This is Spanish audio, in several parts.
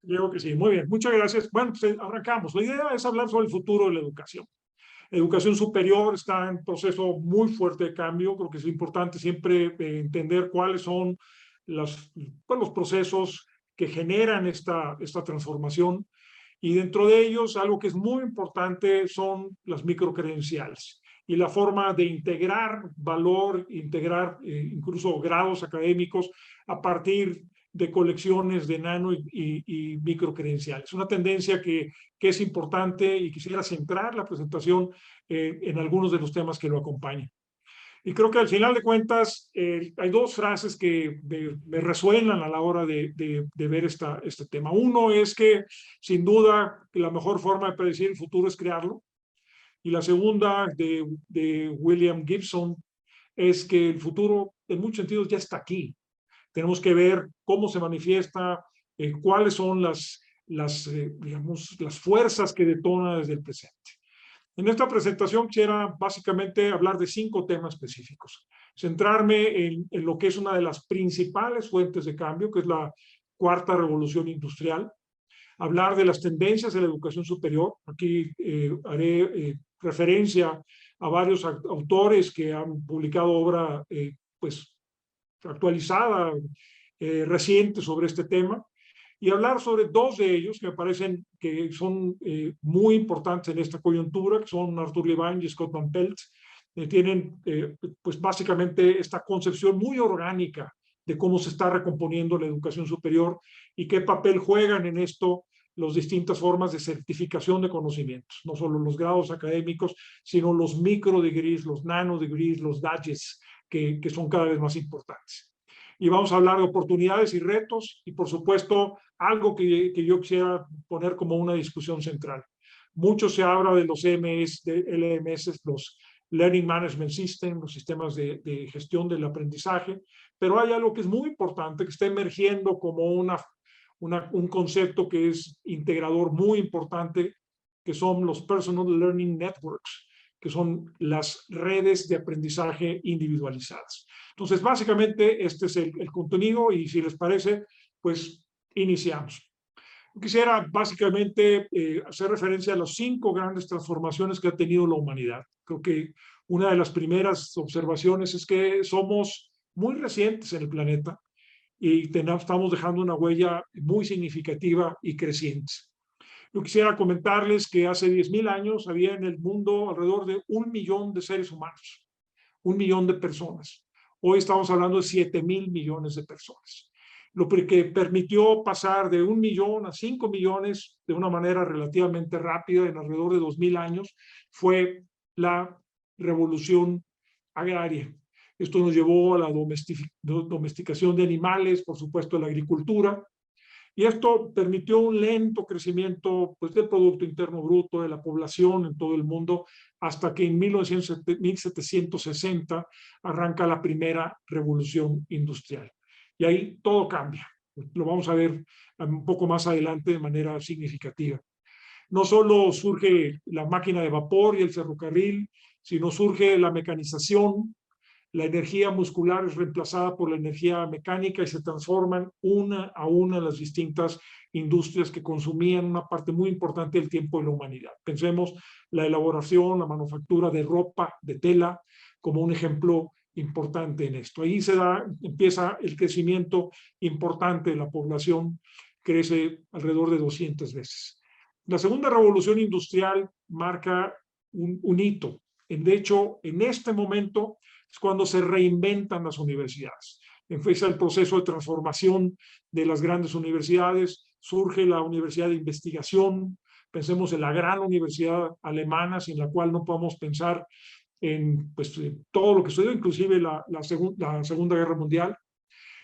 Creo que sí, muy bien, muchas gracias. Bueno, pues arrancamos. La idea es hablar sobre el futuro de la educación. La educación superior está en proceso muy fuerte de cambio. Creo que es importante siempre entender cuáles son los procesos que generan esta transformación. Y dentro de ellos, algo que es muy importante son las microcredenciales y la forma de integrar valor, integrar incluso grados académicos a partir de colecciones de nano y microcredenciales. Una tendencia que es importante y quisiera centrar la presentación en algunos de los temas que lo acompañan. Y creo que al final de cuentas hay dos frases que me resuenan a la hora de ver este tema. Uno es que sin duda la mejor forma de predecir el futuro es crearlo. Y la segunda de William Gibson es que el futuro en muchos sentidos ya está aquí. Tenemos que ver cómo se manifiesta, cuáles son digamos, las fuerzas que detona desde el presente. En esta presentación quisiera básicamente hablar de 5 temas específicos. Centrarme en lo que es una de las principales fuentes de cambio, que es la cuarta revolución industrial. Hablar de las tendencias de la educación superior. Aquí haré referencia a varios autores que han publicado obra pues, actualizada, reciente sobre este tema, y hablar sobre 2 de ellos que me parecen que son muy importantes en esta coyuntura, que son Arthur Levine y Scott Van Pelt. Tienen pues básicamente esta concepción muy orgánica de cómo se está recomponiendo la educación superior y qué papel juegan en esto las distintas formas de certificación de conocimientos, no solo los grados académicos, sino los micro degrees, los nano degrees, los badges, que son cada vez más importantes. Y vamos a hablar de oportunidades y retos y, por supuesto, algo que yo quisiera poner como una discusión central. Mucho se habla de los LMS, los Learning Management System, los sistemas de gestión del aprendizaje, pero hay algo que es muy importante, que está emergiendo como un concepto que es integrador muy importante, que son los Personal Learning Networks, que son las redes de aprendizaje individualizadas. Entonces, básicamente, este es el contenido y si les parece, pues iniciamos. Quisiera básicamente hacer referencia a las 5 grandes transformaciones que ha tenido la humanidad. Creo que una de las primeras observaciones es que somos muy recientes en el planeta y estamos dejando una huella muy significativa y creciente. Yo quisiera comentarles que hace 10,000 años había en el mundo alrededor de 1 millón de seres humanos, 1 millón de personas. Hoy estamos hablando de 7,000 millones de personas. Lo que permitió pasar de 1 millón a 5 millones de una manera relativamente rápida, en alrededor de 2,000 años, fue la revolución agraria. Esto nos llevó a la domesticación de animales, por supuesto, a la agricultura, y esto permitió un lento crecimiento pues, del Producto Interno Bruto, de la población en todo el mundo, hasta que en 1760 arranca la primera revolución industrial. Y ahí todo cambia. Lo vamos a ver un poco más adelante de manera significativa. No solo surge la máquina de vapor y el ferrocarril, sino surge la mecanización. La energía muscular es reemplazada por la energía mecánica y se transforman una a una las distintas industrias que consumían una parte muy importante del tiempo de la humanidad. Pensemos la elaboración, la manufactura de ropa, de tela, como un ejemplo importante en esto. Ahí empieza el crecimiento importante de la población, crece alrededor de 200 veces. La segunda revolución industrial marca un hito. De hecho, en este momento es cuando se reinventan las universidades. Empieza el proceso de transformación de las grandes universidades, surge la universidad de investigación, pensemos en la gran universidad alemana, sin la cual no podemos pensar en pues, todo lo que sucedió, inclusive la Segunda Guerra Mundial.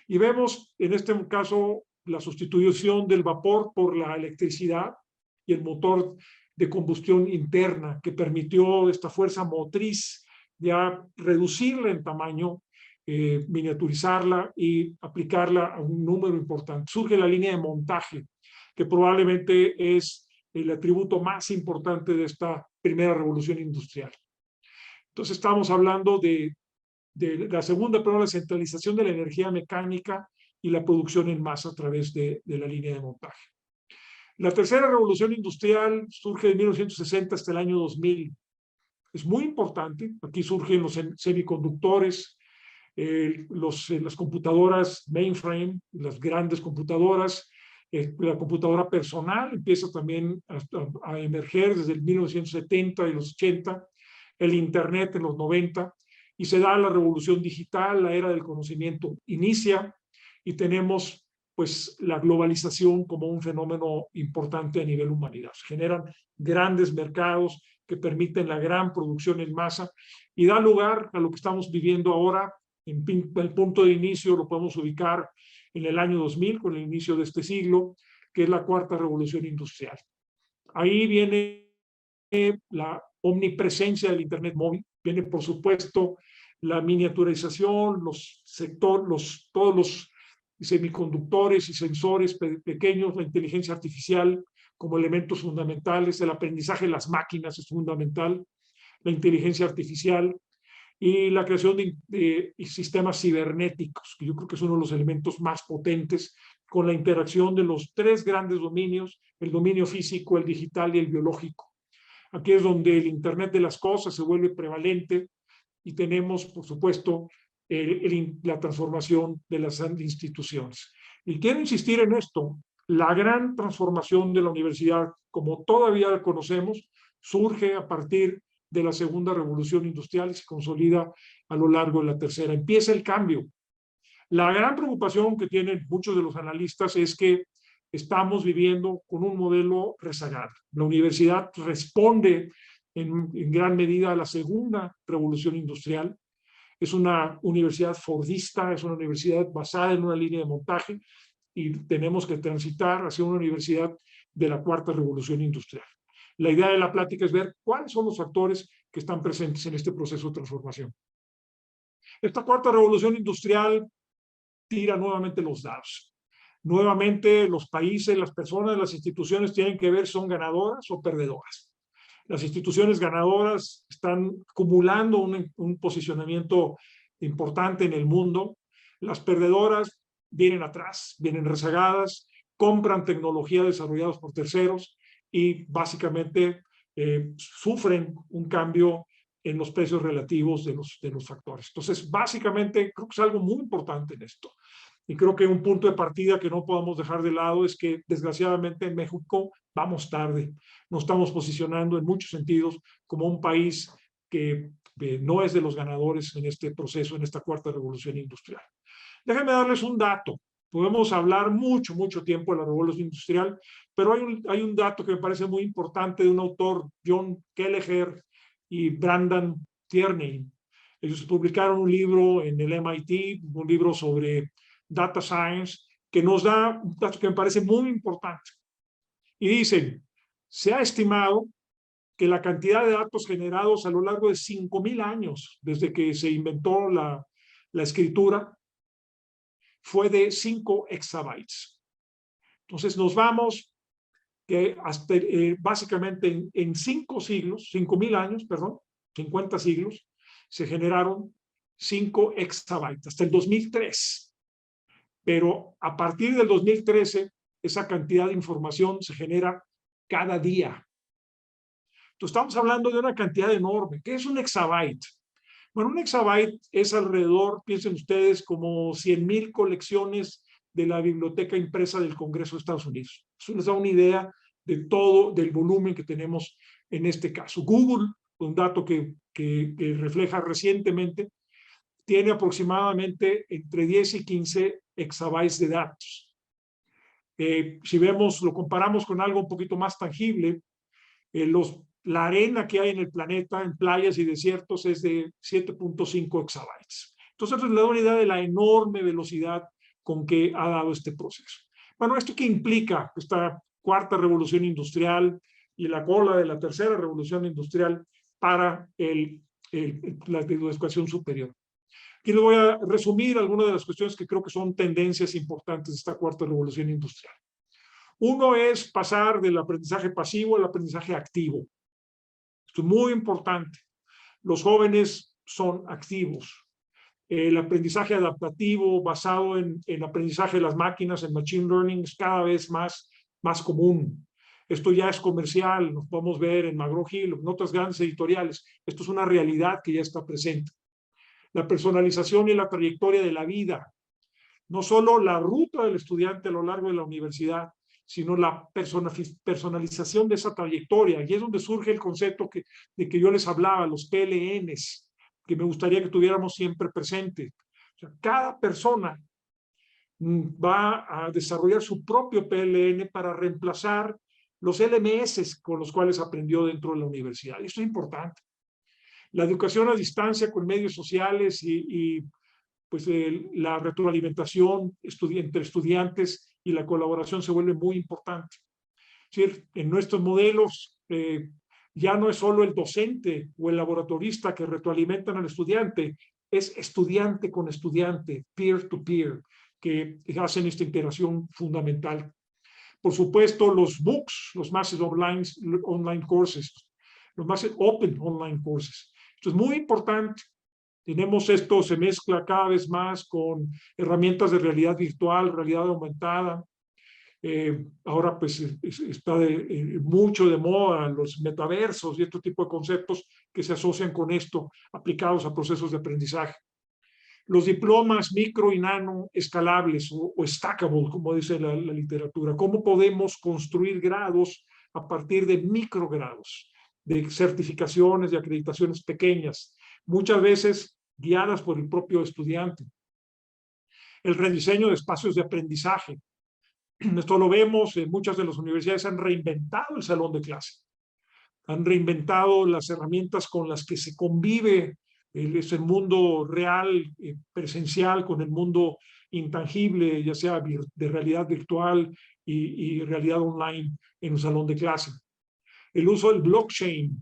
Y vemos en este caso la sustitución del vapor por la electricidad y el motor de combustión interna que permitió esta fuerza motriz ya reducirla en tamaño, miniaturizarla y aplicarla a un número importante. Surge la línea de montaje, que probablemente es el atributo más importante de esta primera revolución industrial. Entonces estamos hablando de la segunda, pero la centralización de la energía mecánica y la producción en masa a través de la línea de montaje. La tercera revolución industrial surge de 1960 hasta el año 2000. Es muy importante. Aquí surgen los semiconductores, las computadoras mainframe, las grandes computadoras, la computadora personal empieza también a emerger desde el 1970 y los 80, el Internet en los 90, y se da la revolución digital, la era del conocimiento inicia, y tenemos pues la globalización como un fenómeno importante a nivel humanidad. Se generan grandes mercados que permiten la gran producción en masa y da lugar a lo que estamos viviendo ahora. En el punto de inicio lo podemos ubicar en el año 2000, con el inicio de este siglo, que es la cuarta revolución industrial. Ahí viene la omnipresencia del Internet móvil, viene por supuesto la miniaturización, todos los semiconductores y sensores pequeños, la inteligencia artificial como elementos fundamentales, el aprendizaje de las máquinas es fundamental, la inteligencia artificial y la creación de sistemas cibernéticos, que yo creo que es uno de los elementos más potentes con la interacción de los tres grandes dominios, el dominio físico, el digital y el biológico. Aquí es donde el Internet de las cosas se vuelve prevalente y tenemos, por supuesto, la transformación de las instituciones. Y quiero insistir en esto, la gran transformación de la universidad, como todavía la conocemos, surge a partir de la segunda revolución industrial y se consolida a lo largo de la tercera. Empieza el cambio. La gran preocupación que tienen muchos de los analistas es que estamos viviendo con un modelo rezagado. La universidad responde en gran medida a la segunda revolución industrial. Es una universidad fordista, es una universidad basada en una línea de montaje y tenemos que transitar hacia una universidad de la cuarta revolución industrial. La idea de la plática es ver cuáles son los actores que están presentes en este proceso de transformación. Esta cuarta revolución industrial tira nuevamente los dados. Nuevamente los países, las personas, las instituciones tienen que ver si son ganadoras o perdedoras. Las instituciones ganadoras están acumulando un posicionamiento importante en el mundo. Las perdedoras vienen atrás, vienen rezagadas, compran tecnología desarrolladas por terceros y básicamente sufren un cambio en los precios relativos de los factores. Entonces, básicamente, creo que es algo muy importante en esto. Y creo que un punto de partida que no podemos dejar de lado es que, desgraciadamente, en México vamos tarde. Nos estamos posicionando en muchos sentidos como un país que no es de los ganadores en este proceso, en esta cuarta revolución industrial. Déjenme darles un dato. Podemos hablar mucho tiempo de la revolución industrial, pero hay un dato que me parece muy importante de un autor, John Kelleher y Brandon Tierney. Ellos publicaron un libro en el MIT, un libro sobre Data Science, que nos da un dato que me parece muy importante. Y dicen, se ha estimado que la cantidad de datos generados a lo largo de 5,000 años, desde que se inventó la escritura, fue de 5 exabytes. Entonces nos vamos que hasta, básicamente en 5 siglos, 5,000 años, perdón, 50 siglos, se generaron 5 exabytes, hasta el 2003. Pero a partir del 2013, esa cantidad de información se genera cada día. Entonces estamos hablando de una cantidad enorme. ¿Qué es un exabyte? Bueno, un exabyte es alrededor, piensen ustedes, como 100,000 colecciones de la biblioteca impresa del Congreso de Estados Unidos. Eso les da una idea de todo, del volumen que tenemos en este caso. Google, un dato que refleja recientemente, tiene aproximadamente entre 10 y 15 exabytes de datos. Si vemos, lo comparamos con algo un poquito más tangible, la arena que hay en el planeta, en playas y desiertos, es de 7,5 exabytes. Entonces, les da una idea de la enorme velocidad con que ha dado este proceso. Bueno, ¿esto qué implica? Esta cuarta revolución industrial y la cola de la tercera revolución industrial para la educación superior. Aquí les voy a resumir algunas de las cuestiones que creo que son tendencias importantes de esta cuarta revolución industrial. Uno es pasar del aprendizaje pasivo al aprendizaje activo. Esto es muy importante. Los jóvenes son activos. El aprendizaje adaptativo basado en aprendizaje de las máquinas, en machine learning, es cada vez más común. Esto ya es comercial, nos podemos ver en McGraw-Hill, en otras grandes editoriales. Esto es una realidad que ya está presente. La personalización y la trayectoria de la vida. No solo la ruta del estudiante a lo largo de la universidad, sino la personalización de esa trayectoria. Y es donde surge el concepto de que yo les hablaba, los PLNs, que me gustaría que tuviéramos siempre presente. O sea, cada persona va a desarrollar su propio PLN para reemplazar los LMS con los cuales aprendió dentro de la universidad. Esto es importante. La educación a distancia con medios sociales y pues la retroalimentación entre estudiantes y la colaboración se vuelve muy importante. Es decir, en nuestros modelos ya no es solo el docente o el laboratorista que retroalimentan al estudiante, es estudiante con estudiante, peer to peer, que hacen esta integración fundamental. Por supuesto, los MOOCs, los Massive Online Courses, los Massive Open Online Courses. Esto es muy importante. Tenemos esto, se mezcla cada vez más con herramientas de realidad virtual, realidad aumentada. Ahora pues está mucho de moda los metaversos y este tipo de conceptos que se asocian con esto aplicados a procesos de aprendizaje. Los diplomas micro y nano escalables o stackable, como dice la literatura. ¿Cómo podemos construir grados a partir de microgrados, de certificaciones, de acreditaciones pequeñas, muchas veces guiadas por el propio estudiante? El rediseño de espacios de aprendizaje. Esto lo vemos, muchas de las universidades han reinventado el salón de clase, han reinventado las herramientas con las que se convive el mundo real, presencial, con el mundo intangible, ya sea de realidad virtual y realidad online en un salón de clase. El uso del blockchain,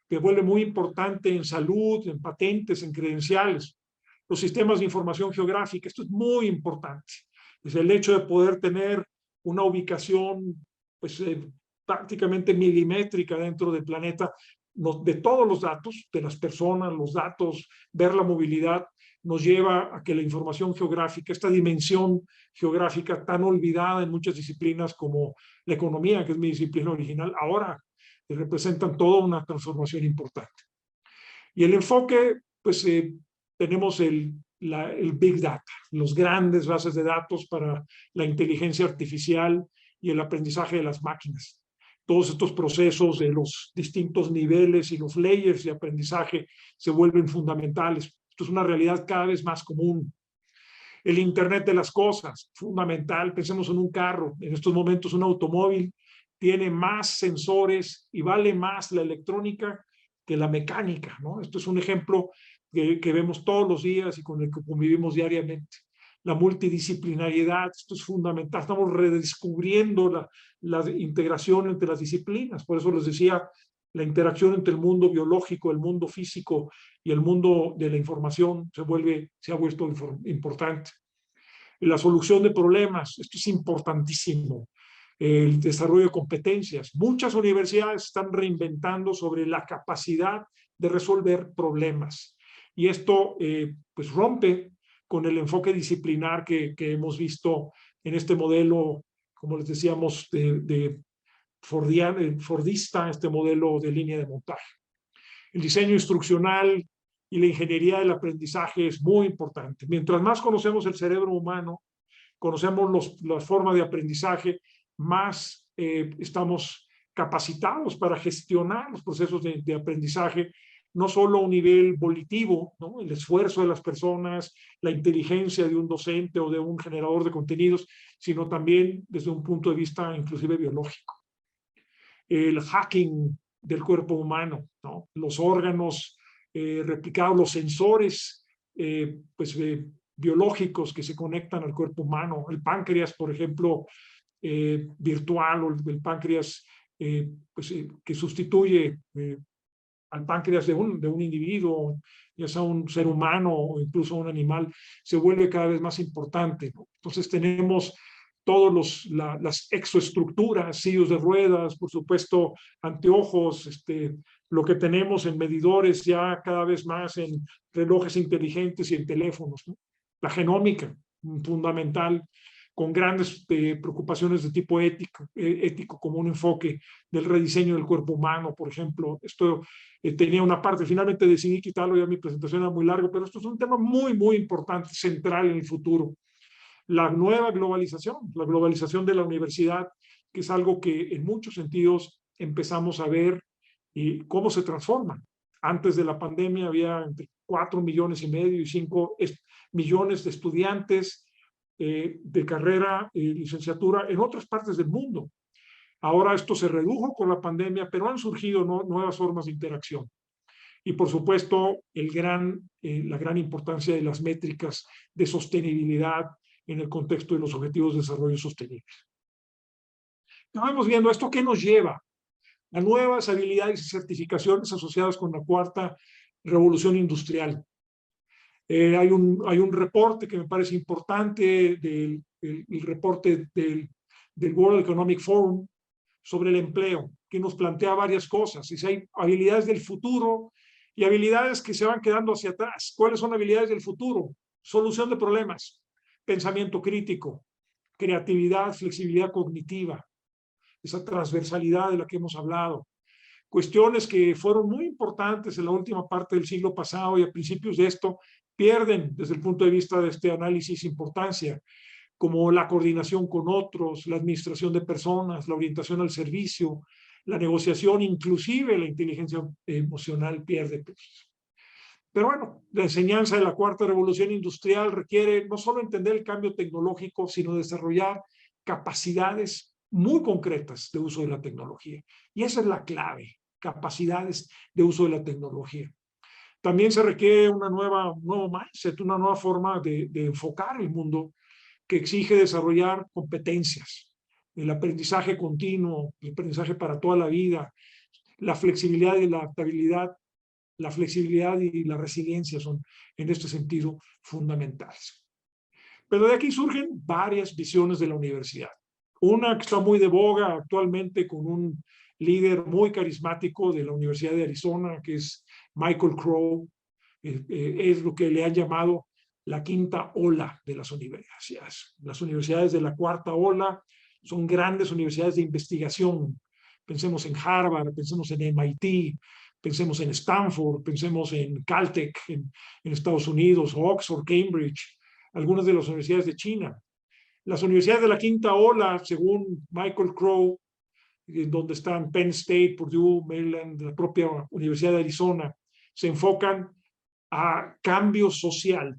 que vuelve muy importante en salud, en patentes, en credenciales. Los sistemas de información geográfica, esto es muy importante. Es el hecho de poder tener una ubicación pues, prácticamente milimétrica dentro del planeta, de todos los datos, de las personas, los datos, ver la movilidad, nos lleva a que la información geográfica, esta dimensión geográfica tan olvidada en muchas disciplinas como la economía, que es mi disciplina original, ahora representan toda una transformación importante. Y el enfoque, pues tenemos el Big Data, los grandes bases de datos para la inteligencia artificial y el aprendizaje de las máquinas. Todos estos procesos de los distintos niveles y los layers de aprendizaje se vuelven fundamentales. Esto es una realidad cada vez más común. El Internet de las cosas, fundamental. Pensemos en un carro. En estos momentos un automóvil tiene más sensores y vale más la electrónica que la mecánica, ¿no? Esto es un ejemplo que vemos todos los días y con el que convivimos diariamente. La multidisciplinariedad, esto es fundamental. Estamos redescubriendo la integración entre las disciplinas. Por eso les decía, la interacción entre el mundo biológico, el mundo físico y el mundo de la información se ha vuelto importante. La solución de problemas, esto es importantísimo. El desarrollo de competencias. Muchas universidades están reinventando sobre la capacidad de resolver problemas. Y esto pues rompe con el enfoque disciplinar que hemos visto en este modelo, como les decíamos, de Fordista, este modelo de línea de montaje. El diseño instruccional y la ingeniería del aprendizaje es muy importante. Mientras más conocemos el cerebro humano, conocemos las formas de aprendizaje, más estamos capacitados para gestionar los procesos de aprendizaje, no solo a un nivel volitivo, ¿no? El esfuerzo de las personas, la inteligencia de un docente o de un generador de contenidos, sino también desde un punto de vista inclusive biológico. El hacking del cuerpo humano, ¿no? Los órganos replicados, los sensores biológicos que se conectan al cuerpo humano, el páncreas, por ejemplo, virtual, o el páncreas que sustituye al páncreas de un individuo, ya sea un ser humano o incluso un animal, se vuelve cada vez más importante, ¿no? Entonces tenemos todas las exoestructuras, sillos de ruedas, por supuesto, anteojos, lo que tenemos en medidores ya cada vez más en relojes inteligentes y en teléfonos, ¿no? La genómica, fundamental, con grandes preocupaciones de tipo ético, como un enfoque del rediseño del cuerpo humano, por ejemplo. Esto tenía una parte, finalmente decidí quitarlo, ya mi presentación era muy larga, pero esto es un tema muy, muy importante, central en el futuro. La nueva globalización, la globalización de la universidad, que es algo que en muchos sentidos empezamos a ver y cómo se transforma. Antes de la pandemia había entre 4,5 millones y 5 millones de estudiantes de carrera y licenciatura en otras partes del mundo. Ahora esto se redujo con la pandemia, pero han surgido nuevas formas de interacción. Y por supuesto, la gran importancia de las métricas de sostenibilidad en el contexto de los objetivos de desarrollo sostenible. Estamos viendo esto, ¿qué nos lleva? A nuevas habilidades y certificaciones asociadas con la cuarta revolución industrial. Hay un reporte que me parece importante, el reporte del World Economic Forum sobre el empleo, que nos plantea varias cosas. Y si hay habilidades del futuro y habilidades que se van quedando hacia atrás. ¿Cuáles son habilidades del futuro? Solución de problemas, pensamiento crítico, creatividad, flexibilidad cognitiva, esa transversalidad de la que hemos hablado. Cuestiones que fueron muy importantes en la última parte del siglo pasado y a principios de esto pierden desde el punto de vista de este análisis importancia, como la coordinación con otros, la administración de personas, la orientación al servicio, la negociación, inclusive la inteligencia emocional pierde peso. Pero bueno, la enseñanza de la cuarta revolución industrial requiere no solo entender el cambio tecnológico, sino desarrollar capacidades muy concretas de uso de la tecnología. Y esa es la clave, capacidades de uso de la tecnología. También se requiere un nuevo mindset, una nueva forma de enfocar el mundo que exige desarrollar competencias, el aprendizaje continuo, el aprendizaje para toda la vida, la flexibilidad y la adaptabilidad. La flexibilidad y la resiliencia son, en este sentido, fundamentales. Pero de aquí surgen varias visiones de la universidad. Una que está muy de boga actualmente con un líder muy carismático de la Universidad de Arizona, que es Michael Crow, es lo que le han llamado la quinta ola de las universidades. Las universidades de la cuarta ola son grandes universidades de investigación. Pensemos en Harvard, pensemos en MIT, pensemos en Stanford, pensemos en Caltech en Estados Unidos, Oxford, Cambridge, algunas de las universidades de China. Las universidades de la quinta ola, según Michael Crow, donde están Penn State, Purdue, Maryland, la propia Universidad de Arizona, se enfocan a cambio social,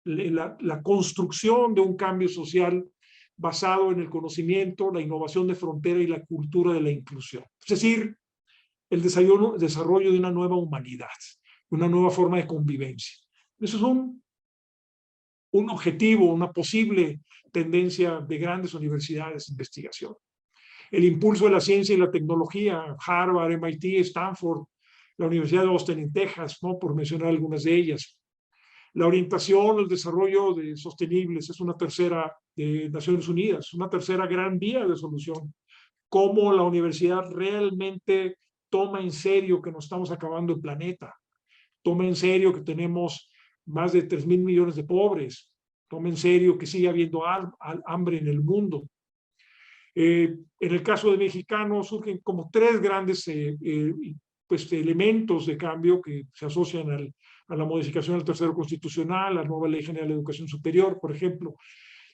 la construcción de un cambio social basado en el conocimiento, la innovación de frontera y la cultura de la inclusión. Es decir, el desarrollo de una nueva humanidad, una nueva forma de convivencia. Eso es un objetivo, una posible tendencia de grandes universidades de investigación. El impulso de la ciencia y la tecnología, Harvard, MIT, Stanford, la Universidad de Austin en Texas, ¿no? Por mencionar algunas de ellas. La orientación, el desarrollo de sostenibles es una tercera de Naciones Unidas, una tercera gran vía de solución. Cómo la universidad realmente toma en serio que nos estamos acabando el planeta, toma en serio que tenemos más de 3,000 millones de pobres, toma en serio que sigue habiendo hambre en el mundo. En el caso de mexicanos surgen como tres grandes elementos de cambio que se asocian a la modificación del tercero constitucional, la nueva Ley General de Educación Superior, por ejemplo,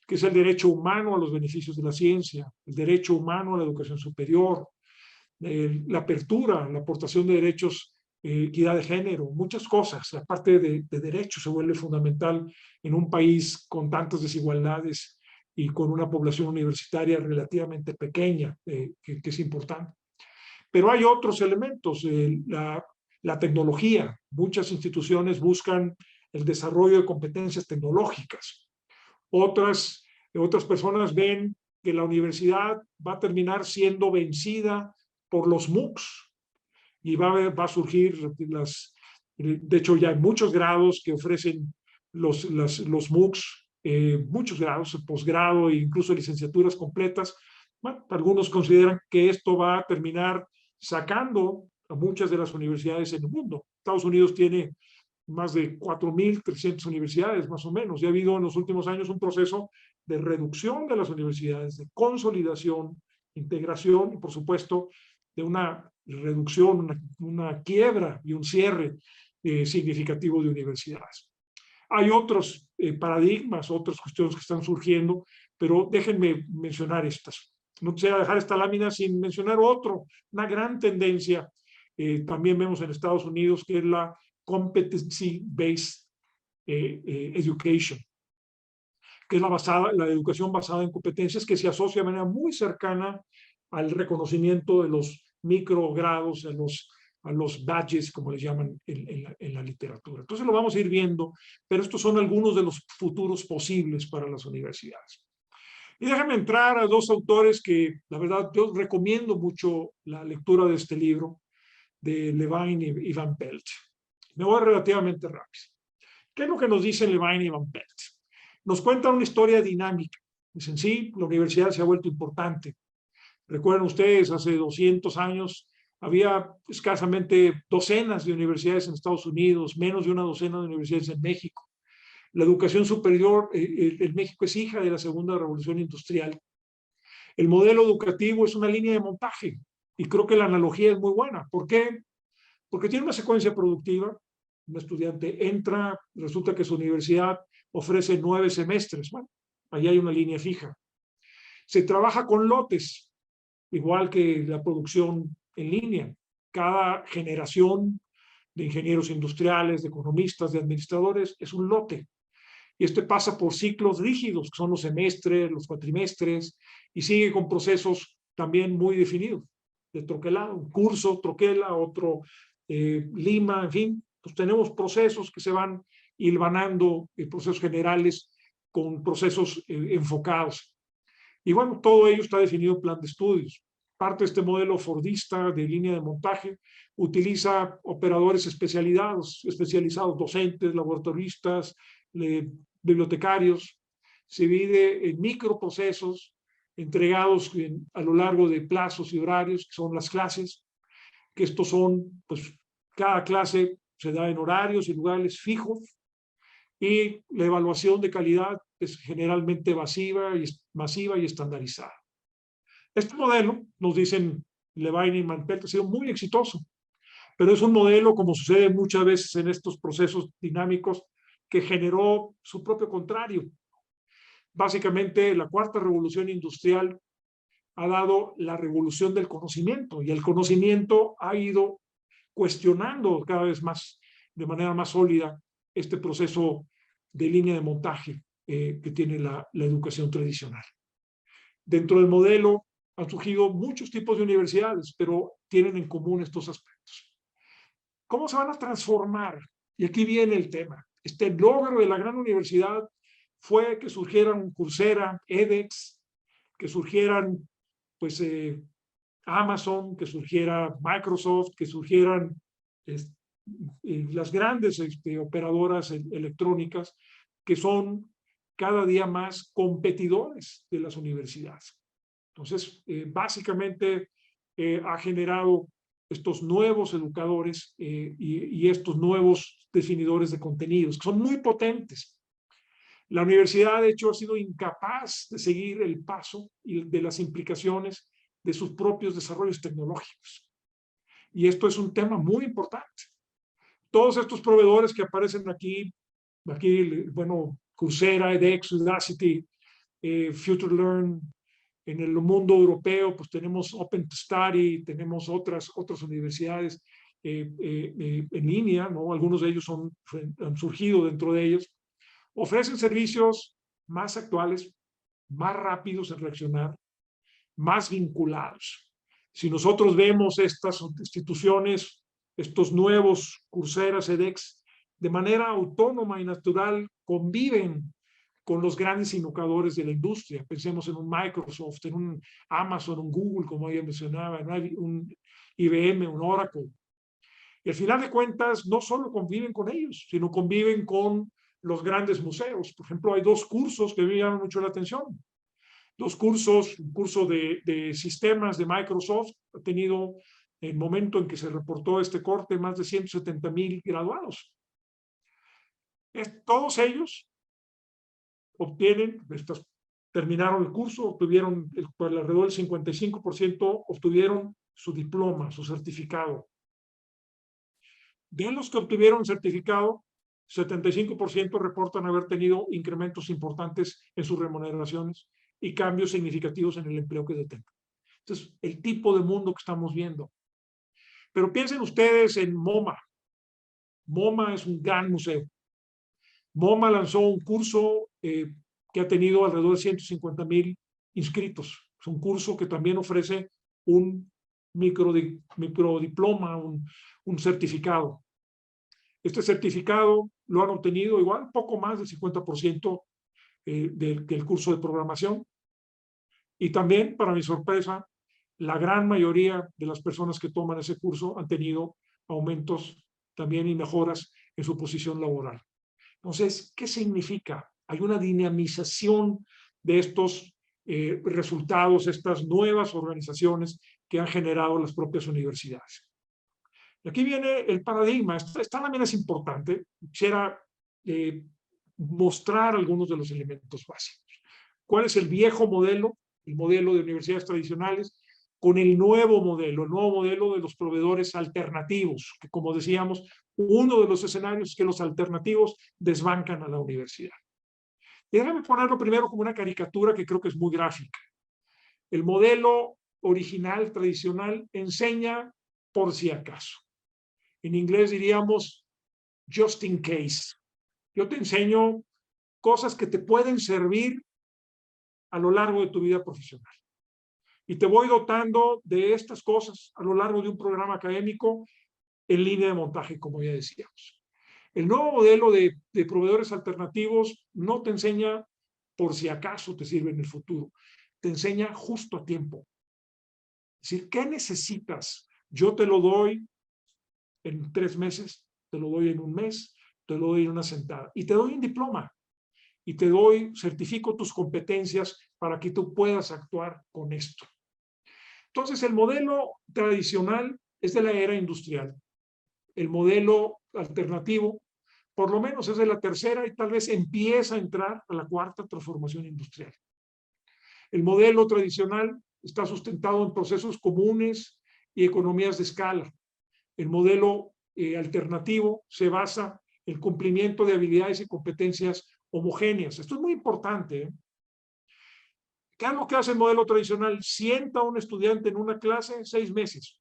que es el derecho humano a los beneficios de la ciencia, el derecho humano a la educación superior, la apertura, la aportación de derechos, equidad de género, muchas cosas. La parte de derechos se vuelve fundamental en un país con tantas desigualdades y con una población universitaria relativamente pequeña, que es importante. Pero hay otros elementos, la tecnología. Muchas instituciones buscan el desarrollo de competencias tecnológicas. Otras personas ven que la universidad va a terminar siendo vencida por los MOOCs y va a surgir de hecho ya hay muchos grados que ofrecen los MOOCs, muchos grados, posgrado e incluso licenciaturas completas. Bueno, algunos consideran que esto va a terminar sacando a muchas de las universidades en el mundo. Estados Unidos tiene más de 4,300 universidades, más o menos. Y ha habido en los últimos años un proceso de reducción de las universidades, de consolidación, integración y, por supuesto, de una reducción, una quiebra y un cierre significativo de universidades. Hay otros paradigmas, otras cuestiones que están surgiendo, pero déjenme mencionar estas. No quisiera dejar esta lámina sin mencionar una gran tendencia, también vemos en Estados Unidos, que es la competency-based education, que es la educación basada en competencias, que se asocia de manera muy cercana al reconocimiento de los microgrados, a los badges, como les llaman en la literatura. Entonces lo vamos a ir viendo, pero estos son algunos de los futuros posibles para las universidades. Y déjame entrar a dos autores que, la verdad, yo recomiendo mucho la lectura de este libro, de Levine y Van Pelt. Me voy relativamente rápido. ¿Qué es lo que nos dicen Levine y Van Pelt? Nos cuentan una historia dinámica. Dicen, sí, la universidad se ha vuelto importante. Recuerden ustedes, hace 200 años había escasamente docenas de universidades en Estados Unidos, menos de una docena de universidades en México. La educación superior en México es hija de la segunda revolución industrial. El modelo educativo es una línea de montaje y creo que la analogía es muy buena. ¿Por qué? Porque tiene una secuencia productiva. Un estudiante entra, resulta que su universidad ofrece 9 semestres. Bueno, ahí hay una línea fija. Se trabaja con lotes, igual que la producción en línea. Cada generación de ingenieros industriales, de economistas, de administradores, es un lote. Y este pasa por ciclos rígidos, que son los semestres, los cuatrimestres, y sigue con procesos también muy definidos, de troquelado, un curso, troquela, otro lima, en fin, pues tenemos procesos que se van hilvanando, procesos generales con procesos enfocados. Y bueno, todo ello está definido en plan de estudios. Parte de este modelo fordista de línea de montaje utiliza operadores especializados, docentes, laboratoristas, bibliotecarios. Se divide en microprocesos entregados a lo largo de plazos y horarios, que son las clases, que estos son, pues, cada clase se da en horarios y lugares fijos, y la evaluación de calidad es generalmente masiva y estandarizada. Este modelo, nos dicen Levine y Van Pelt, ha sido muy exitoso, pero es un modelo, como sucede muchas veces en estos procesos dinámicos, que generó su propio contrario. Básicamente, la cuarta revolución industrial ha dado la revolución del conocimiento, y el conocimiento ha ido cuestionando cada vez más, de manera más sólida, este proceso de línea de montaje que tiene la educación tradicional. Dentro del modelo han surgido muchos tipos de universidades, pero tienen en común estos aspectos. ¿Cómo se van a transformar? Y aquí viene el tema. Este logro de la gran universidad fue que surgieran Coursera, edX, que surgieran pues Amazon, que surgiera Microsoft, que surgieran las grandes operadoras electrónicas, que son cada día más competidores de las universidades. Entonces, básicamente ha generado estos nuevos educadores y estos nuevos definidores de contenidos, que son muy potentes. La universidad, de hecho, ha sido incapaz de seguir el paso y de las implicaciones de sus propios desarrollos tecnológicos. Y esto es un tema muy importante. Todos estos proveedores que aparecen aquí, bueno, Coursera, edX, Udacity, FutureLearn. En el mundo europeo, pues tenemos Open2Study, tenemos otras universidades en línea, ¿no? Algunos de ellos han surgido dentro de ellos. Ofrecen servicios más actuales, más rápidos en reaccionar, más vinculados. Si nosotros vemos estas instituciones, estos nuevos Coursera, edX, de manera autónoma y natural conviven con los grandes invocadores de la industria. Pensemos en un Microsoft, en un Amazon, un Google, como ella mencionaba, un IBM, un Oracle. Y al final de cuentas, no solo conviven con ellos, sino conviven con los grandes museos. Por ejemplo, hay 2 cursos que me llaman mucho la atención. 2 cursos, un curso de sistemas de Microsoft, ha tenido, en el momento en que se reportó este corte, más de 170,000 graduados. Todos ellos obtienen, estas terminaron el curso, obtuvieron alrededor del 55% obtuvieron su diploma, su certificado. De los que obtuvieron certificado, 75% reportan haber tenido incrementos importantes en sus remuneraciones y cambios significativos en el empleo que detengan. Entonces, el tipo de mundo que estamos viendo. Pero piensen ustedes en MoMA. MoMA es un gran museo. MoMA lanzó un curso que ha tenido alrededor de 150,000 inscritos. Es un curso que también ofrece un microdiploma, un certificado. Este certificado lo han obtenido igual, poco más del 50% del curso de programación. Y también, para mi sorpresa, la gran mayoría de las personas que toman ese curso han tenido aumentos también y mejoras en su posición laboral. Entonces, ¿qué significa? Hay una dinamización de estos resultados, estas nuevas organizaciones que han generado las propias universidades. Y aquí viene el paradigma. Esta también es importante. Quisiera mostrar algunos de los elementos básicos. ¿Cuál es el viejo modelo? El modelo de universidades tradicionales con el nuevo modelo de los proveedores alternativos, que como decíamos, uno de los escenarios es que los alternativos desbancan a la universidad. Y déjame ponerlo primero como una caricatura que creo que es muy gráfica. El modelo original, tradicional, enseña por si acaso. En inglés diríamos just in case. Yo te enseño cosas que te pueden servir a lo largo de tu vida profesional. Y te voy dotando de estas cosas a lo largo de un programa académico en línea de montaje, como ya decíamos. El nuevo modelo de proveedores alternativos no te enseña por si acaso te sirve en el futuro. Te enseña justo a tiempo. Es decir, ¿qué necesitas? Yo te lo doy en 3 meses, te lo doy en 1 mes, te lo doy en una sentada. Y te doy un diploma. Y te doy, certifico tus competencias para que tú puedas actuar con esto. Entonces, el modelo tradicional es de la era industrial. El modelo alternativo, por lo menos es de la tercera y tal vez empieza a entrar a la cuarta transformación industrial. El modelo tradicional está sustentado en procesos comunes y economías de escala. El modelo alternativo se basa en el cumplimiento de habilidades y competencias homogéneas. Esto es muy importante, ¿eh? ¿Qué es lo que hace el modelo tradicional? Sienta a un estudiante en una clase 6 meses.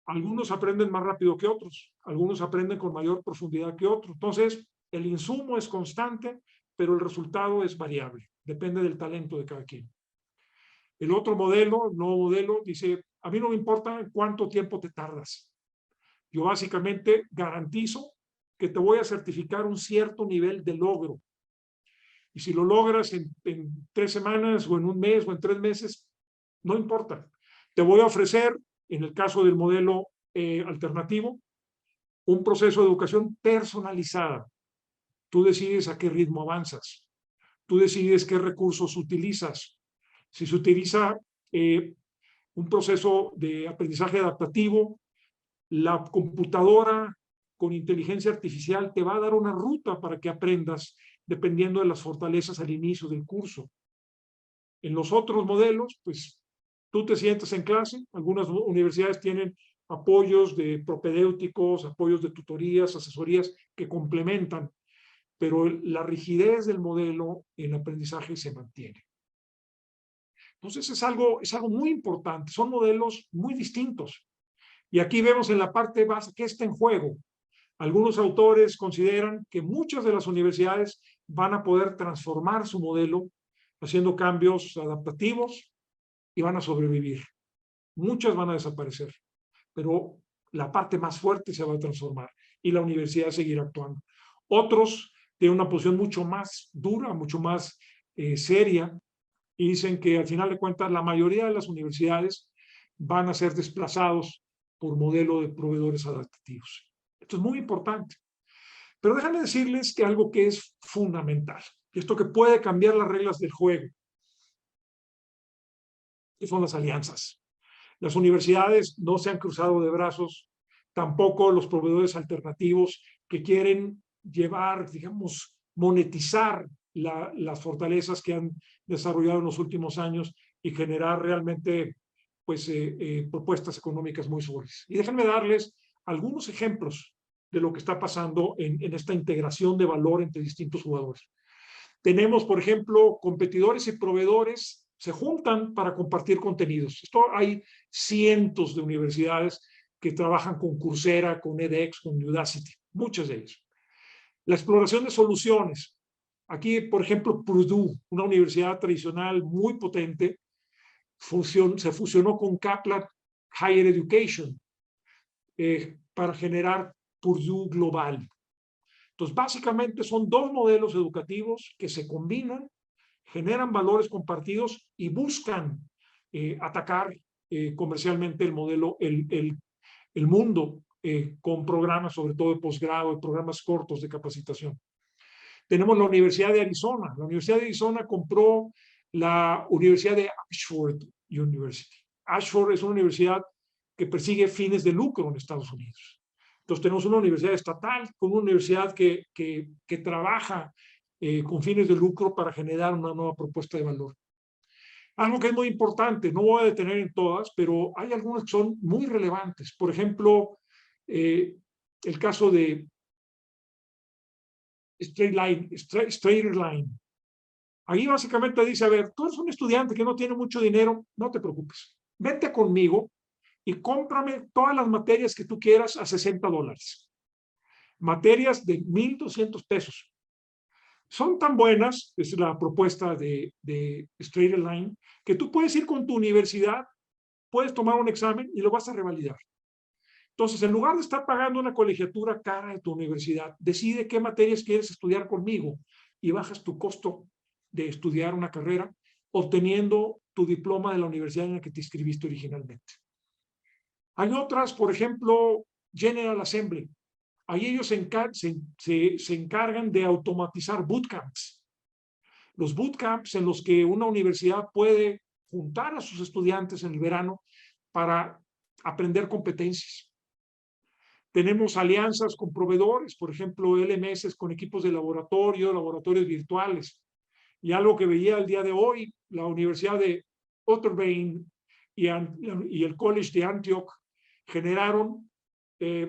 Algunos aprenden más rápido que otros, algunos aprenden con mayor profundidad que otros. Entonces, el insumo es constante, pero el resultado es variable, depende del talento de cada quien. El otro modelo, el nuevo modelo, dice, a mí no me importa cuánto tiempo te tardas. Yo básicamente garantizo que te voy a certificar un cierto nivel de logro. Y si lo logras en 3 semanas o en 1 mes o en 3 meses, no importa. Te voy a ofrecer, en el caso del modelo alternativo, un proceso de educación personalizada. Tú decides a qué ritmo avanzas. Tú decides qué recursos utilizas. Si se utiliza un proceso de aprendizaje adaptativo, la computadora con inteligencia artificial te va a dar una ruta para que aprendas dependiendo de las fortalezas al inicio del curso. En los otros modelos, pues tú te sientas en clase, algunas universidades tienen apoyos de propedéuticos, apoyos de tutorías, asesorías que complementan, pero la rigidez del modelo en aprendizaje se mantiene. Entonces es algo muy importante, son modelos muy distintos. Y aquí vemos en la parte base qué está en juego. Algunos autores consideran que muchas de las universidades van a poder transformar su modelo haciendo cambios adaptativos y van a sobrevivir. Muchas van a desaparecer, pero la parte más fuerte se va a transformar y la universidad seguirá actuando. Otros tienen una posición mucho más dura, mucho más seria, y dicen que al final de cuentas la mayoría de las universidades van a ser desplazados por modelo de proveedores adaptativos. Esto es muy importante. Pero déjenme decirles que algo que es fundamental, esto que puede cambiar las reglas del juego, que son las alianzas. Las universidades no se han cruzado de brazos, tampoco los proveedores alternativos que quieren llevar, digamos, monetizar las fortalezas que han desarrollado en los últimos años y generar realmente pues, propuestas económicas muy sólidas. Y déjenme darles algunos ejemplos de lo que está pasando en esta integración de valor entre distintos jugadores. Tenemos, por ejemplo, competidores y proveedores se juntan para compartir contenidos. Esto hay cientos de universidades que trabajan con Coursera, con edX, con Udacity, muchas de ellas. La exploración de soluciones. Aquí, por ejemplo, Purdue, una universidad tradicional muy potente, se fusionó con Kaplan Higher Education para generar Purdue Global. Entonces, básicamente son dos modelos educativos que se combinan, generan valores compartidos y buscan atacar comercialmente el modelo, el mundo con programas, sobre todo de posgrado, programas cortos de capacitación. Tenemos la Universidad de Arizona. La Universidad de Arizona compró la Universidad de Ashford University. Ashford es una universidad que persigue fines de lucro en Estados Unidos. Entonces tenemos una universidad estatal con una universidad que trabaja con fines de lucro para generar una nueva propuesta de valor. Algo que es muy importante, no voy a detener en todas, pero hay algunas que son muy relevantes. Por ejemplo, el caso de Straighter Line. Ahí básicamente dice, a ver, tú eres un estudiante que no tiene mucho dinero, no te preocupes. Vente conmigo y cómprame todas las materias que tú quieras a $60. Materias de 1,200 pesos. Son tan buenas, es la propuesta de Straighter Line, que tú puedes ir con tu universidad, puedes tomar un examen y lo vas a revalidar. Entonces, en lugar de estar pagando una colegiatura cara de tu universidad, decide qué materias quieres estudiar conmigo y bajas tu costo de estudiar una carrera obteniendo tu diploma de la universidad en la que te inscribiste originalmente. Hay otras, por ejemplo, General Assembly. Ahí ellos se encargan de automatizar bootcamps. Los bootcamps en los que una universidad puede juntar a sus estudiantes en el verano para aprender competencias. Tenemos alianzas con proveedores, por ejemplo, LMS con equipos de laboratorio, laboratorios virtuales. Y algo que veía el día de hoy, la Universidad de Otterbein y el College de Antioch generaron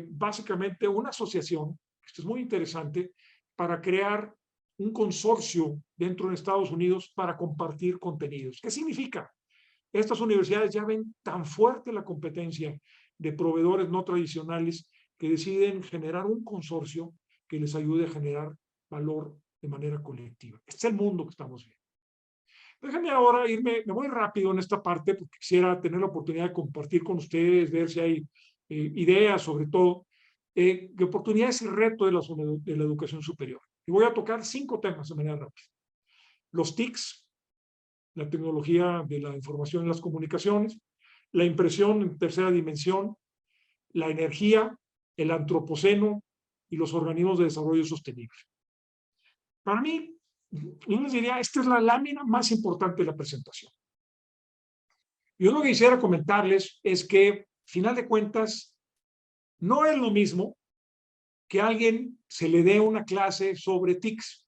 básicamente una asociación, esto es muy interesante, para crear un consorcio dentro de Estados Unidos para compartir contenidos. ¿Qué significa? Estas universidades ya ven tan fuerte la competencia de proveedores no tradicionales que deciden generar un consorcio que les ayude a generar valor de manera colectiva. Este es el mundo que estamos viendo. Déjenme ahora irme, me voy rápido en esta parte porque quisiera tener la oportunidad de compartir con ustedes, ver si hay ideas sobre todo, de oportunidades y retos de la educación superior. Y voy a tocar 5 temas de manera rápida. Los TICs, la tecnología de la información y las comunicaciones, la impresión en tercera dimensión, la energía, el antropoceno y los organismos de desarrollo sostenible. Para mí, yo les diría, esta es la lámina más importante de la presentación. Yo lo que quisiera comentarles es que, final de cuentas, no es lo mismo que a alguien se le dé una clase sobre TICs,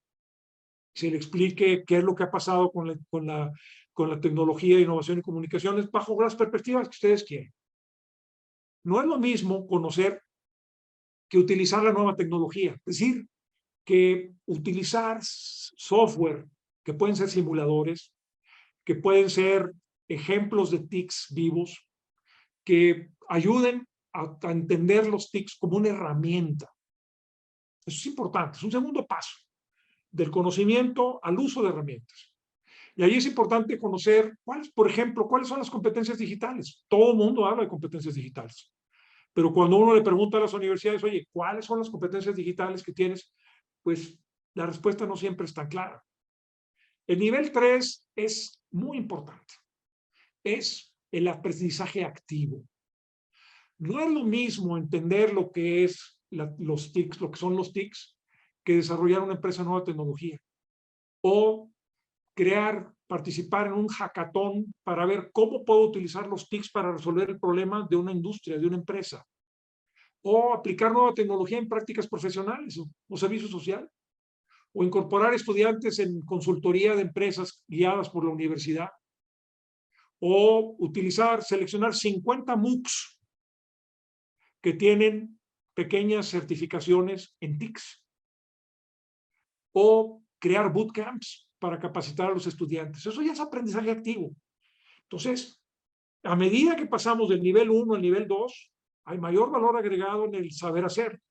se le explique qué es lo que ha pasado con la tecnología, innovación y comunicaciones bajo las perspectivas que ustedes quieren. No es lo mismo conocer que utilizar la nueva tecnología, es decir, que utilizar software que pueden ser simuladores, que pueden ser ejemplos de TICs vivos, que ayuden a entender los TICs como una herramienta. Eso es importante, es un segundo paso del conocimiento al uso de herramientas. Y ahí es importante conocer, por ejemplo, cuáles son las competencias digitales. Todo el mundo habla de competencias digitales. Pero cuando uno le pregunta a las universidades, oye, ¿cuáles son las competencias digitales que tienes? Pues la respuesta no siempre es tan clara. El nivel 3 es muy importante. Es el aprendizaje activo. No es lo mismo entender lo que es los TICs, lo que son los TICs, que desarrollar una empresa de nueva tecnología. O participar en un hackathon para ver cómo puedo utilizar los TICs para resolver el problema de una industria, de una empresa. O aplicar nueva tecnología en prácticas profesionales o servicio social. o incorporar estudiantes en consultoría de empresas guiadas por la universidad, o seleccionar 50 MOOCs que tienen pequeñas certificaciones en TICS, o crear bootcamps para capacitar a los estudiantes. Eso ya es aprendizaje activo. Entonces, a medida que pasamos del nivel 1 al nivel 2, hay mayor valor agregado en el saber hacer.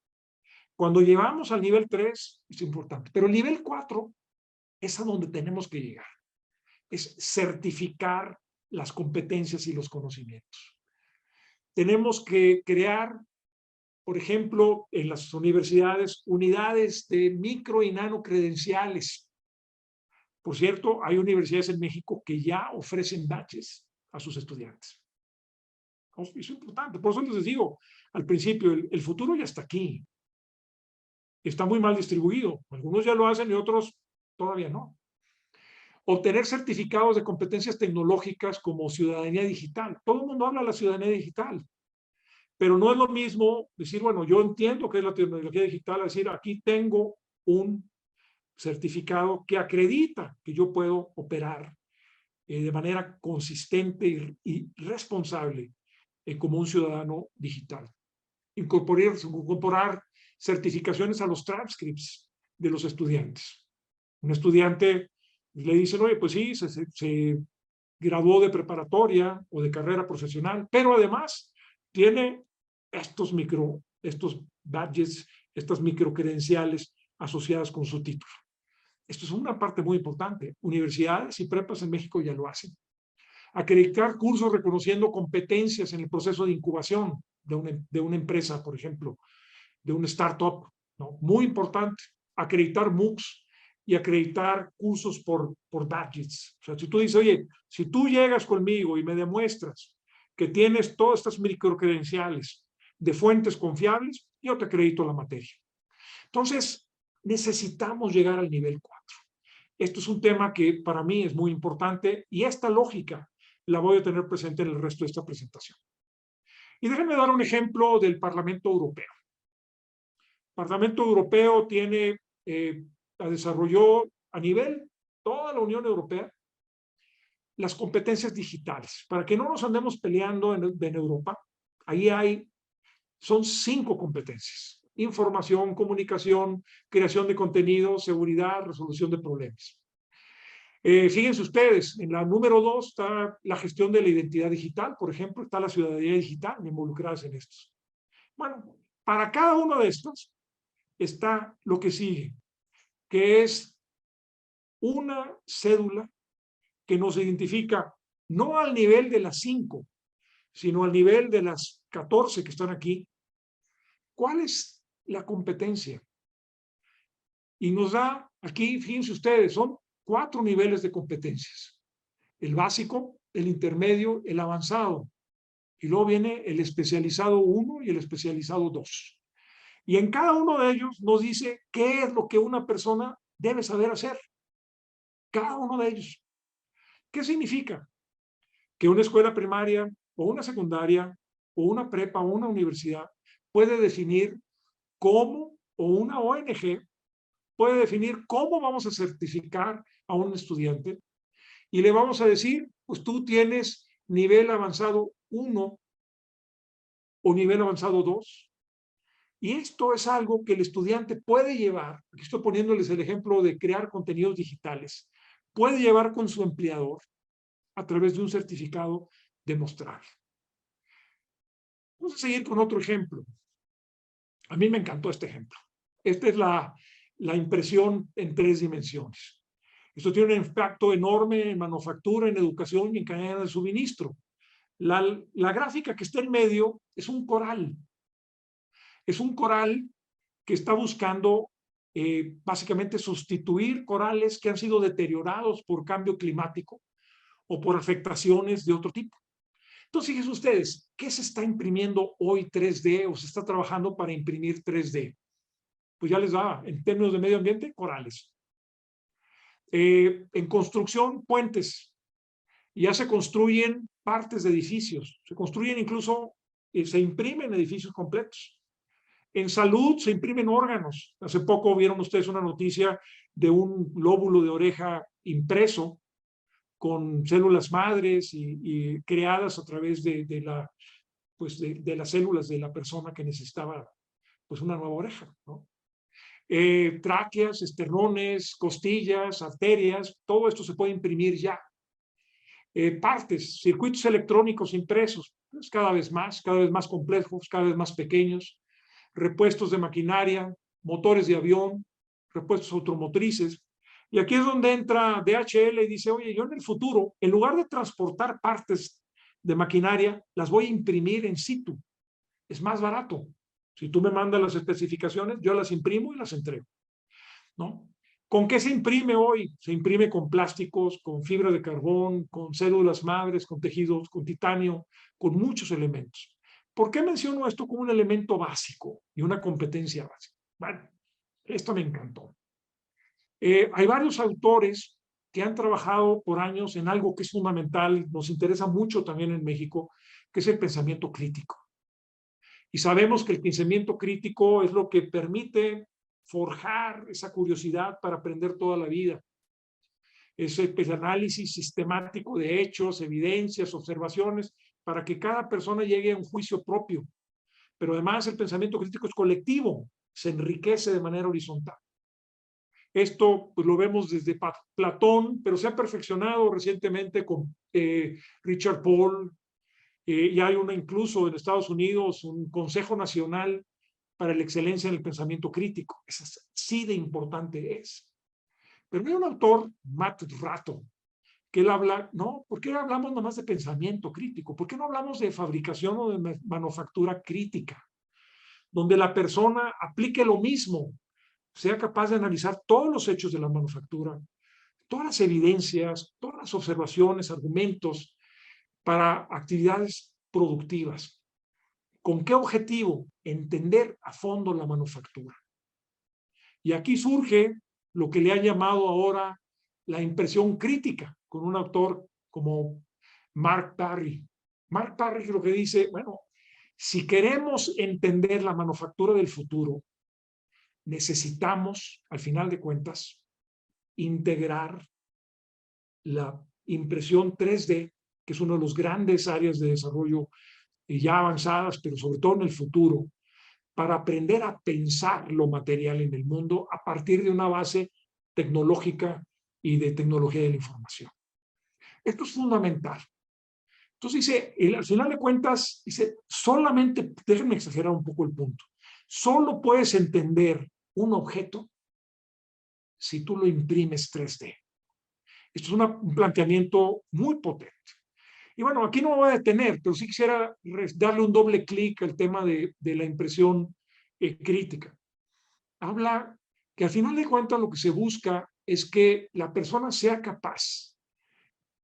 Cuando llegamos al nivel 3, es importante. Pero el nivel 4 es a donde tenemos que llegar. Es certificar las competencias y los conocimientos. Tenemos que crear, por ejemplo, en las universidades, unidades de micro y nano credenciales. Por cierto, hay universidades en México que ya ofrecen badges a sus estudiantes. Eso es importante. Por eso les digo al principio, el futuro ya está aquí. Está muy mal distribuido. Algunos ya lo hacen y otros todavía no. Obtener certificados de competencias tecnológicas como ciudadanía digital. Todo el mundo habla de la ciudadanía digital, pero no es lo mismo decir, bueno, yo entiendo qué es la tecnología digital, decir, aquí tengo un certificado que acredita que yo puedo operar de manera consistente y responsable como un ciudadano digital. Incorporar certificaciones a los transcripts de los estudiantes. Un estudiante le dice, oye, pues sí, se graduó de preparatoria o de carrera profesional, pero además tiene estos badges, estas microcredenciales asociadas con su título. Esto es una parte muy importante. Universidades y prepas en México ya lo hacen. Acreditar cursos reconociendo competencias en el proceso de incubación de una empresa, por ejemplo, de un startup, ¿no? Muy importante. Acreditar MOOCs y acreditar cursos por badges. O sea, si tú dices, oye, si tú llegas conmigo y me demuestras que tienes todas estas microcredenciales de fuentes confiables, yo te acredito la materia. Entonces, necesitamos llegar al nivel 4. Esto es un tema que para mí es muy importante y esta lógica la voy a tener presente en el resto de esta presentación. Y déjenme dar un ejemplo del Parlamento Europeo. El Parlamento Europeo desarrolló a nivel toda la Unión Europea las competencias digitales. Para que no nos andemos peleando en Europa, ahí son 5 competencias: información, comunicación, creación de contenido, seguridad, resolución de problemas. Fíjense ustedes, en la número 2 está la gestión de la identidad digital, por ejemplo, está la ciudadanía digital, involucradas en estos. Bueno, para cada uno de estos está lo que sigue, que es una cédula que nos identifica no al nivel de las 5, sino al nivel de las 14 que están aquí. ¿Cuál es la competencia? Y nos da aquí, fíjense ustedes, son 4 niveles de competencias: el básico, el intermedio, el avanzado, y luego viene el especializado 1 y el especializado 2. Y en cada uno de ellos nos dice qué es lo que una persona debe saber hacer. Cada uno de ellos. ¿Qué significa? Que una escuela primaria o una secundaria o una prepa o una universidad puede definir cómo, o una ONG puede definir cómo vamos a certificar a un estudiante y le vamos a decir, pues tú tienes nivel avanzado 1 o nivel avanzado 2. Y esto es algo que el estudiante puede llevar, aquí estoy poniéndoles el ejemplo de crear contenidos digitales, puede llevar con su empleador a través de un certificado demostrable. Vamos a seguir con otro ejemplo. A mí me encantó este ejemplo. Esta es la impresión en 3 dimensiones. Esto tiene un impacto enorme en manufactura, en educación y en cadena de suministro. La gráfica que está en medio es un coral. Es un coral que está buscando básicamente sustituir corales que han sido deteriorados por cambio climático o por afectaciones de otro tipo. Entonces, fíjense ustedes, ¿qué se está imprimiendo hoy 3D o se está trabajando para imprimir 3D? Pues ya les da, en términos de medio ambiente, corales. En construcción, puentes. Ya se construyen partes de edificios, se construyen incluso, se imprimen edificios completos. En salud se imprimen órganos. Hace poco vieron ustedes una noticia de un lóbulo de oreja impreso con células madres y creadas a través de las células de la persona que necesitaba pues una nueva oreja, ¿no? Tráqueas, esternones, costillas, arterias, todo esto se puede imprimir ya. Partes, circuitos electrónicos impresos, pues cada vez más complejos, cada vez más pequeños, repuestos de maquinaria, motores de avión, repuestos automotrices. Y aquí es donde entra DHL y dice, oye, yo en el futuro, en lugar de transportar partes de maquinaria, las voy a imprimir in situ. Es más barato. Si tú me mandas las especificaciones, yo las imprimo y las entrego, ¿no? ¿Con qué se imprime hoy? Se imprime con plásticos, con fibra de carbón, con células madres, con tejidos, con titanio, con muchos elementos. ¿Por qué menciono esto como un elemento básico y una competencia básica? Bueno, esto me encantó. Hay varios autores que han trabajado por años en algo que es fundamental, nos interesa mucho también en México, que es el pensamiento crítico. Y sabemos que el pensamiento crítico es lo que permite forjar esa curiosidad para aprender toda la vida. Ese análisis sistemático de hechos, evidencias, observaciones, para que cada persona llegue a un juicio propio. Pero además el pensamiento crítico es colectivo, se enriquece de manera horizontal. Esto pues, lo vemos desde Platón, pero se ha perfeccionado recientemente con Richard Paul, y hay incluso en Estados Unidos un Consejo Nacional para la Excelencia en el Pensamiento Crítico. Es así de importante es. Pero hay un autor, Matt Ratto, que él habla, no, ¿por qué hablamos nomás de pensamiento crítico? ¿Por qué no hablamos de fabricación o de manufactura crítica? Donde la persona aplique lo mismo, sea capaz de analizar todos los hechos de la manufactura, todas las evidencias, todas las observaciones, argumentos para actividades productivas. ¿Con qué objetivo? Entender a fondo la manufactura. Y aquí surge lo que le han llamado ahora la impresión crítica, con un autor como Mark Parry. Mark Parry lo que dice, bueno, si queremos entender la manufactura del futuro, necesitamos, al final de cuentas, integrar la impresión 3D, que es una de las grandes áreas de desarrollo ya avanzadas, pero sobre todo en el futuro, para aprender a pensar lo material en el mundo a partir de una base tecnológica y de tecnología de la información. Esto es fundamental. Entonces dice, al final de cuentas, dice, solamente, déjenme exagerar un poco el punto, solo puedes entender un objeto si tú lo imprimes 3D. Esto es un planteamiento muy potente. Y bueno, aquí no me voy a detener, pero sí quisiera darle un doble clic al tema de la impresión crítica. Habla que al final de cuentas lo que se busca es que la persona sea capaz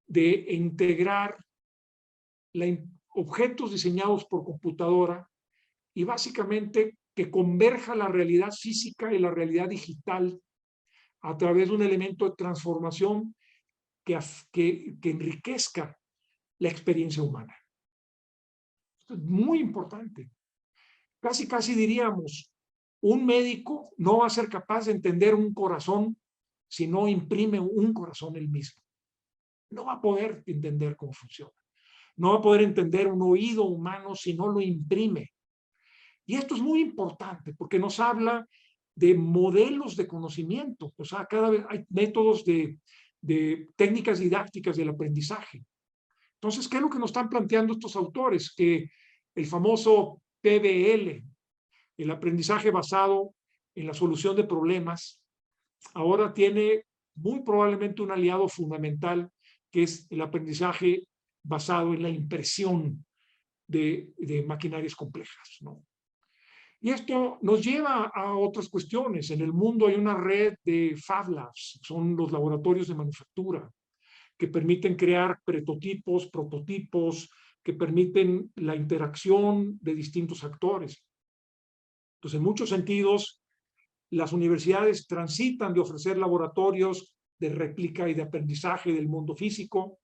de integrar objetos diseñados por computadora y básicamente que converja la realidad física y la realidad digital a través de un elemento de transformación que enriquezca la experiencia humana. Esto es muy importante. Casi diríamos, un médico no va a ser capaz de entender un corazón si no imprime un corazón él mismo. No va a poder entender cómo funciona. No va a poder entender un oído humano si no lo imprime. Y esto es muy importante porque nos habla de modelos de conocimiento. O sea, cada vez hay métodos de técnicas didácticas del aprendizaje. Entonces, ¿qué es lo que nos están planteando estos autores? Que el famoso PBL, el aprendizaje basado en la solución de problemas, ahora tiene muy probablemente un aliado fundamental, que es el aprendizaje basado en la impresión de maquinarias complejas, ¿no? Y esto nos lleva a otras cuestiones. En el mundo hay una red de Fab Labs, son los laboratorios de manufactura, que permiten crear prototipos, que permiten la interacción de distintos actores. Entonces, en muchos sentidos, las universidades transitan de ofrecer laboratorios de réplica y de aprendizaje del mundo físico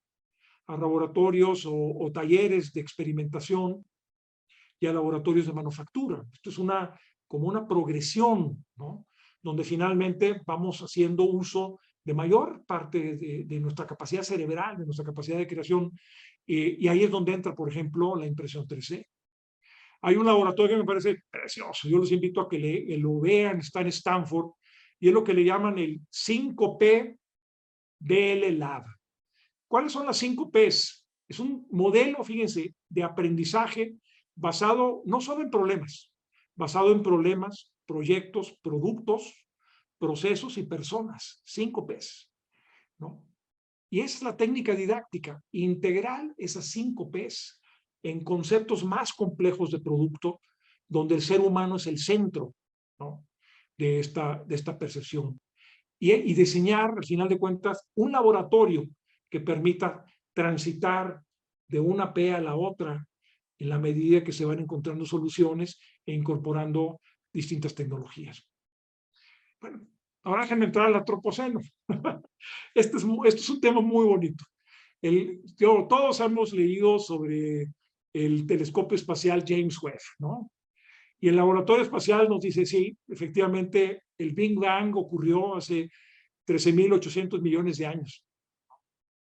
a laboratorios o talleres de experimentación y a laboratorios de manufactura. Esto es una como una progresión, ¿no? Donde finalmente vamos haciendo uso de mayor parte de nuestra capacidad cerebral, de nuestra capacidad de creación, y ahí es donde entra, por ejemplo, la impresión 3D. Hay un laboratorio que me parece precioso, yo los invito a que lo vean, está en Stanford, y es lo que le llaman el 5P DL Lab. ¿Cuáles son las 5 Ps? Es un modelo, fíjense, de aprendizaje basado no solo en problemas, basado en problemas, proyectos, productos, procesos y personas. 5 Ps, ¿no? Y esa es la técnica didáctica, integrar esas 5 Ps en conceptos más complejos de producto, donde el ser humano es el centro, ¿no? de esta percepción. Y diseñar, al final de cuentas, un laboratorio que permita transitar de una P a la otra en la medida que se van encontrando soluciones e incorporando distintas tecnologías. Bueno, ahora déjenme entrar al antropoceno. Este es un tema muy bonito. Todos hemos leído sobre el telescopio espacial James Webb, ¿no? Y el laboratorio espacial nos dice, sí, efectivamente, el Big Bang ocurrió hace 13.800 millones de años.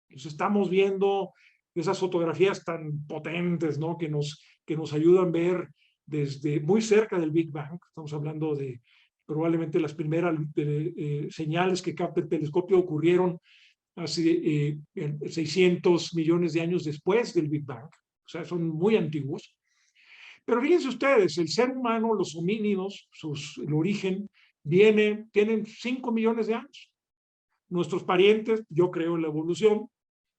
Entonces estamos viendo esas fotografías tan potentes, ¿no? Que nos ayudan a ver desde muy cerca del Big Bang. Estamos hablando de probablemente las primeras señales que capta el telescopio ocurrieron hace 600 millones de años después del Big Bang. O sea, son muy antiguos. Pero fíjense ustedes, el ser humano, los homínidos, el origen, tienen 5 millones de años. Nuestros parientes, yo creo en la evolución,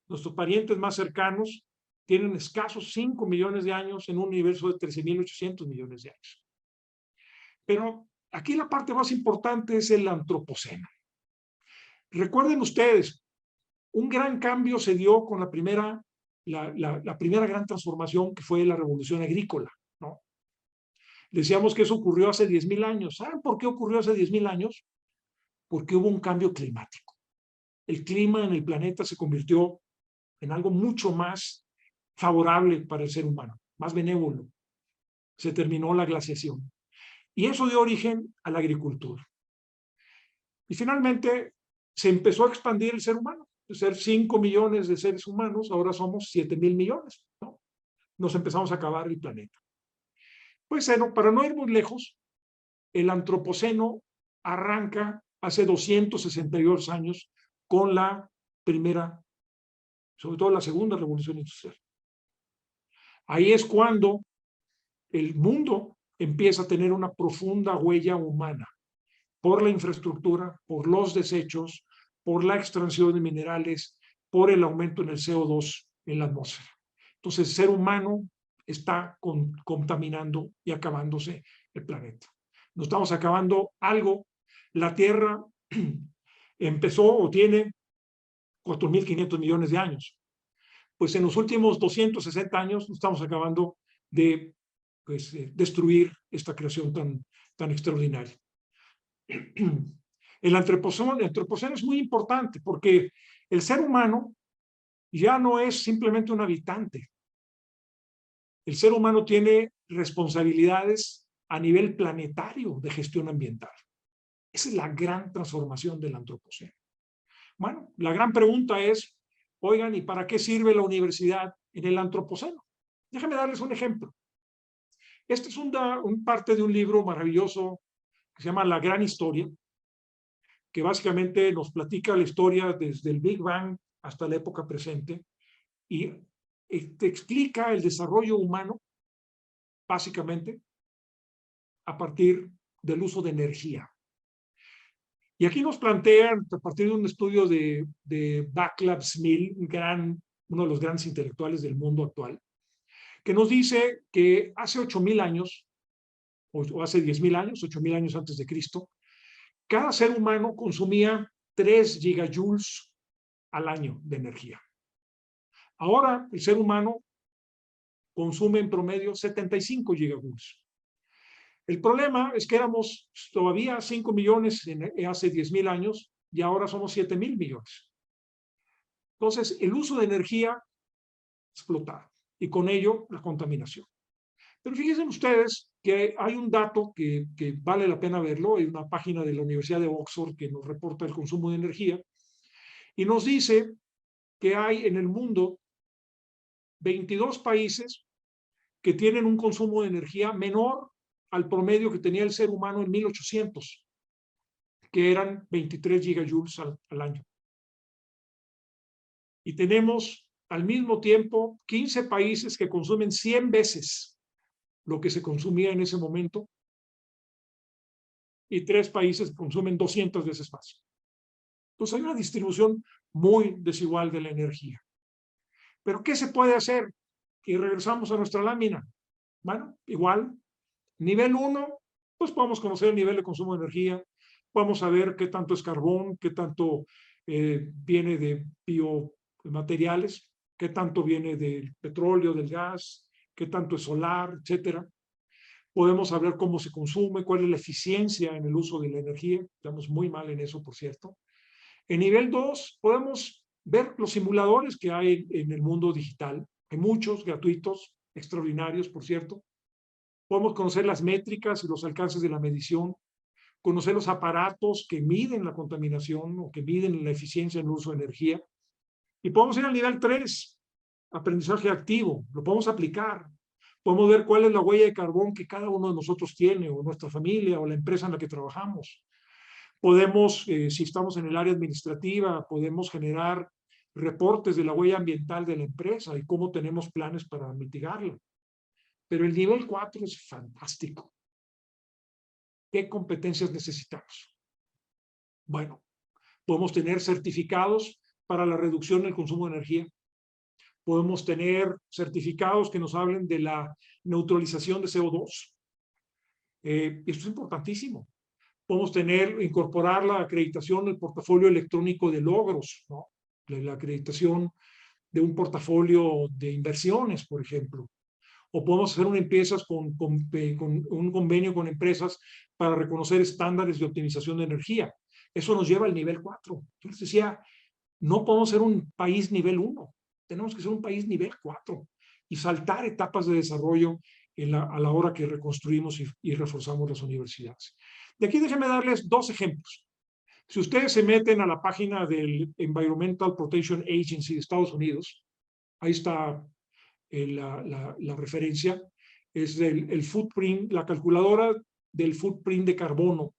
nuestros parientes más cercanos tienen escasos 5 millones de años en un universo de 13.800 millones de años. Pero aquí la parte más importante es el antropoceno. Recuerden ustedes, un gran cambio se dio con la primera gran transformación que fue la revolución agrícola, ¿no? Decíamos que eso ocurrió hace 10.000 años. ¿Saben por qué ocurrió hace 10.000 años? Porque hubo un cambio climático. El clima en el planeta se convirtió en algo mucho más favorable para el ser humano, más benévolo. Se terminó la glaciación. Y eso dio origen a la agricultura. Y finalmente se empezó a expandir el ser humano. De ser 5 millones de seres humanos, ahora somos 7.000 millones, ¿no? Nos empezamos a acabar el planeta. Pues para no ir muy lejos, el antropoceno arranca hace 262 años con la primera, sobre todo la segunda revolución industrial. Ahí es cuando el mundo empieza a tener una profunda huella humana por la infraestructura, por los desechos, por la extracción de minerales, por el aumento en el CO2 en la atmósfera. Entonces, el ser humano está contaminando y acabándose el planeta. Nos estamos acabando algo. La Tierra empezó o tiene 4.500 millones de años. Pues en los últimos 260 años nos estamos acabando de destruir esta creación tan extraordinaria. El antropoceno es muy importante porque el ser humano ya no es simplemente un habitante. El ser humano tiene responsabilidades a nivel planetario de gestión ambiental. Esa es la gran transformación del antropoceno. Bueno, la gran pregunta es, oigan, ¿y para qué sirve la universidad en el antropoceno? Déjenme darles un ejemplo. Este es parte de un libro maravilloso que se llama La Gran Historia, que básicamente nos platica la historia desde el Big Bang hasta la época presente y te explica el desarrollo humano, básicamente, a partir del uso de energía. Y aquí nos plantean, a partir de un estudio de Václav Smil, uno de los grandes intelectuales del mundo actual, que nos dice que hace 8.000 años, o hace 10.000 años, 8.000 años antes de Cristo, cada ser humano consumía 3 gigajoules al año de energía. Ahora el ser humano consume en promedio 75 gigajoules. El problema es que éramos todavía 5 millones hace 10.000 años y ahora somos 7.000 millones. Entonces, el uso de energía explota y con ello la contaminación. Pero fíjense ustedes que hay un dato que vale la pena verlo, hay una página de la Universidad de Oxford que nos reporta el consumo de energía y nos dice que hay en el mundo 22 países que tienen un consumo de energía menor al promedio que tenía el ser humano en 1800, que eran 23 gigajoules al año. Y tenemos al mismo tiempo 15 países que consumen 100 veces lo que se consumía en ese momento y 3 países que consumen 200 veces más. Entonces hay una distribución muy desigual de la energía. ¿Pero qué se puede hacer? Y regresamos a nuestra lámina. Bueno, igual, nivel 1, pues podemos conocer el nivel de consumo de energía, podemos saber qué tanto es carbón, qué tanto viene de biomateriales, qué tanto viene del petróleo, del gas, qué tanto es solar, etcétera. Podemos saber cómo se consume, cuál es la eficiencia en el uso de la energía. Estamos muy mal en eso, por cierto. En nivel 2, podemos ver los simuladores que hay en el mundo digital. Hay muchos gratuitos, extraordinarios, por cierto. Podemos conocer las métricas y los alcances de la medición, conocer los aparatos que miden la contaminación o que miden la eficiencia en el uso de energía. Y podemos ir al nivel 3, aprendizaje activo. Lo podemos aplicar. Podemos ver cuál es la huella de carbón que cada uno de nosotros tiene, o nuestra familia, o la empresa en la que trabajamos. Podemos, si estamos en el área administrativa, podemos generar reportes de la huella ambiental de la empresa y cómo tenemos planes para mitigarla. Pero el nivel 4 es fantástico. ¿Qué competencias necesitamos? Bueno, podemos tener certificados para la reducción del consumo de energía. Podemos tener certificados que nos hablen de la neutralización de CO2. Esto es importantísimo. Podemos incorporar la acreditación del portafolio electrónico de logros, ¿no? La acreditación de un portafolio de inversiones, por ejemplo. O podemos hacer con un convenio con empresas para reconocer estándares de optimización de energía. Eso nos lleva al nivel 4. Yo les decía, no podemos ser un país nivel 1, tenemos que ser un país nivel 4 y saltar etapas de desarrollo a la hora que reconstruimos y reforzamos las universidades. De aquí déjenme darles 2 ejemplos. Si ustedes se meten a la página del Environmental Protection Agency de Estados Unidos, ahí está la referencia, es el footprint, la calculadora del footprint de carbono.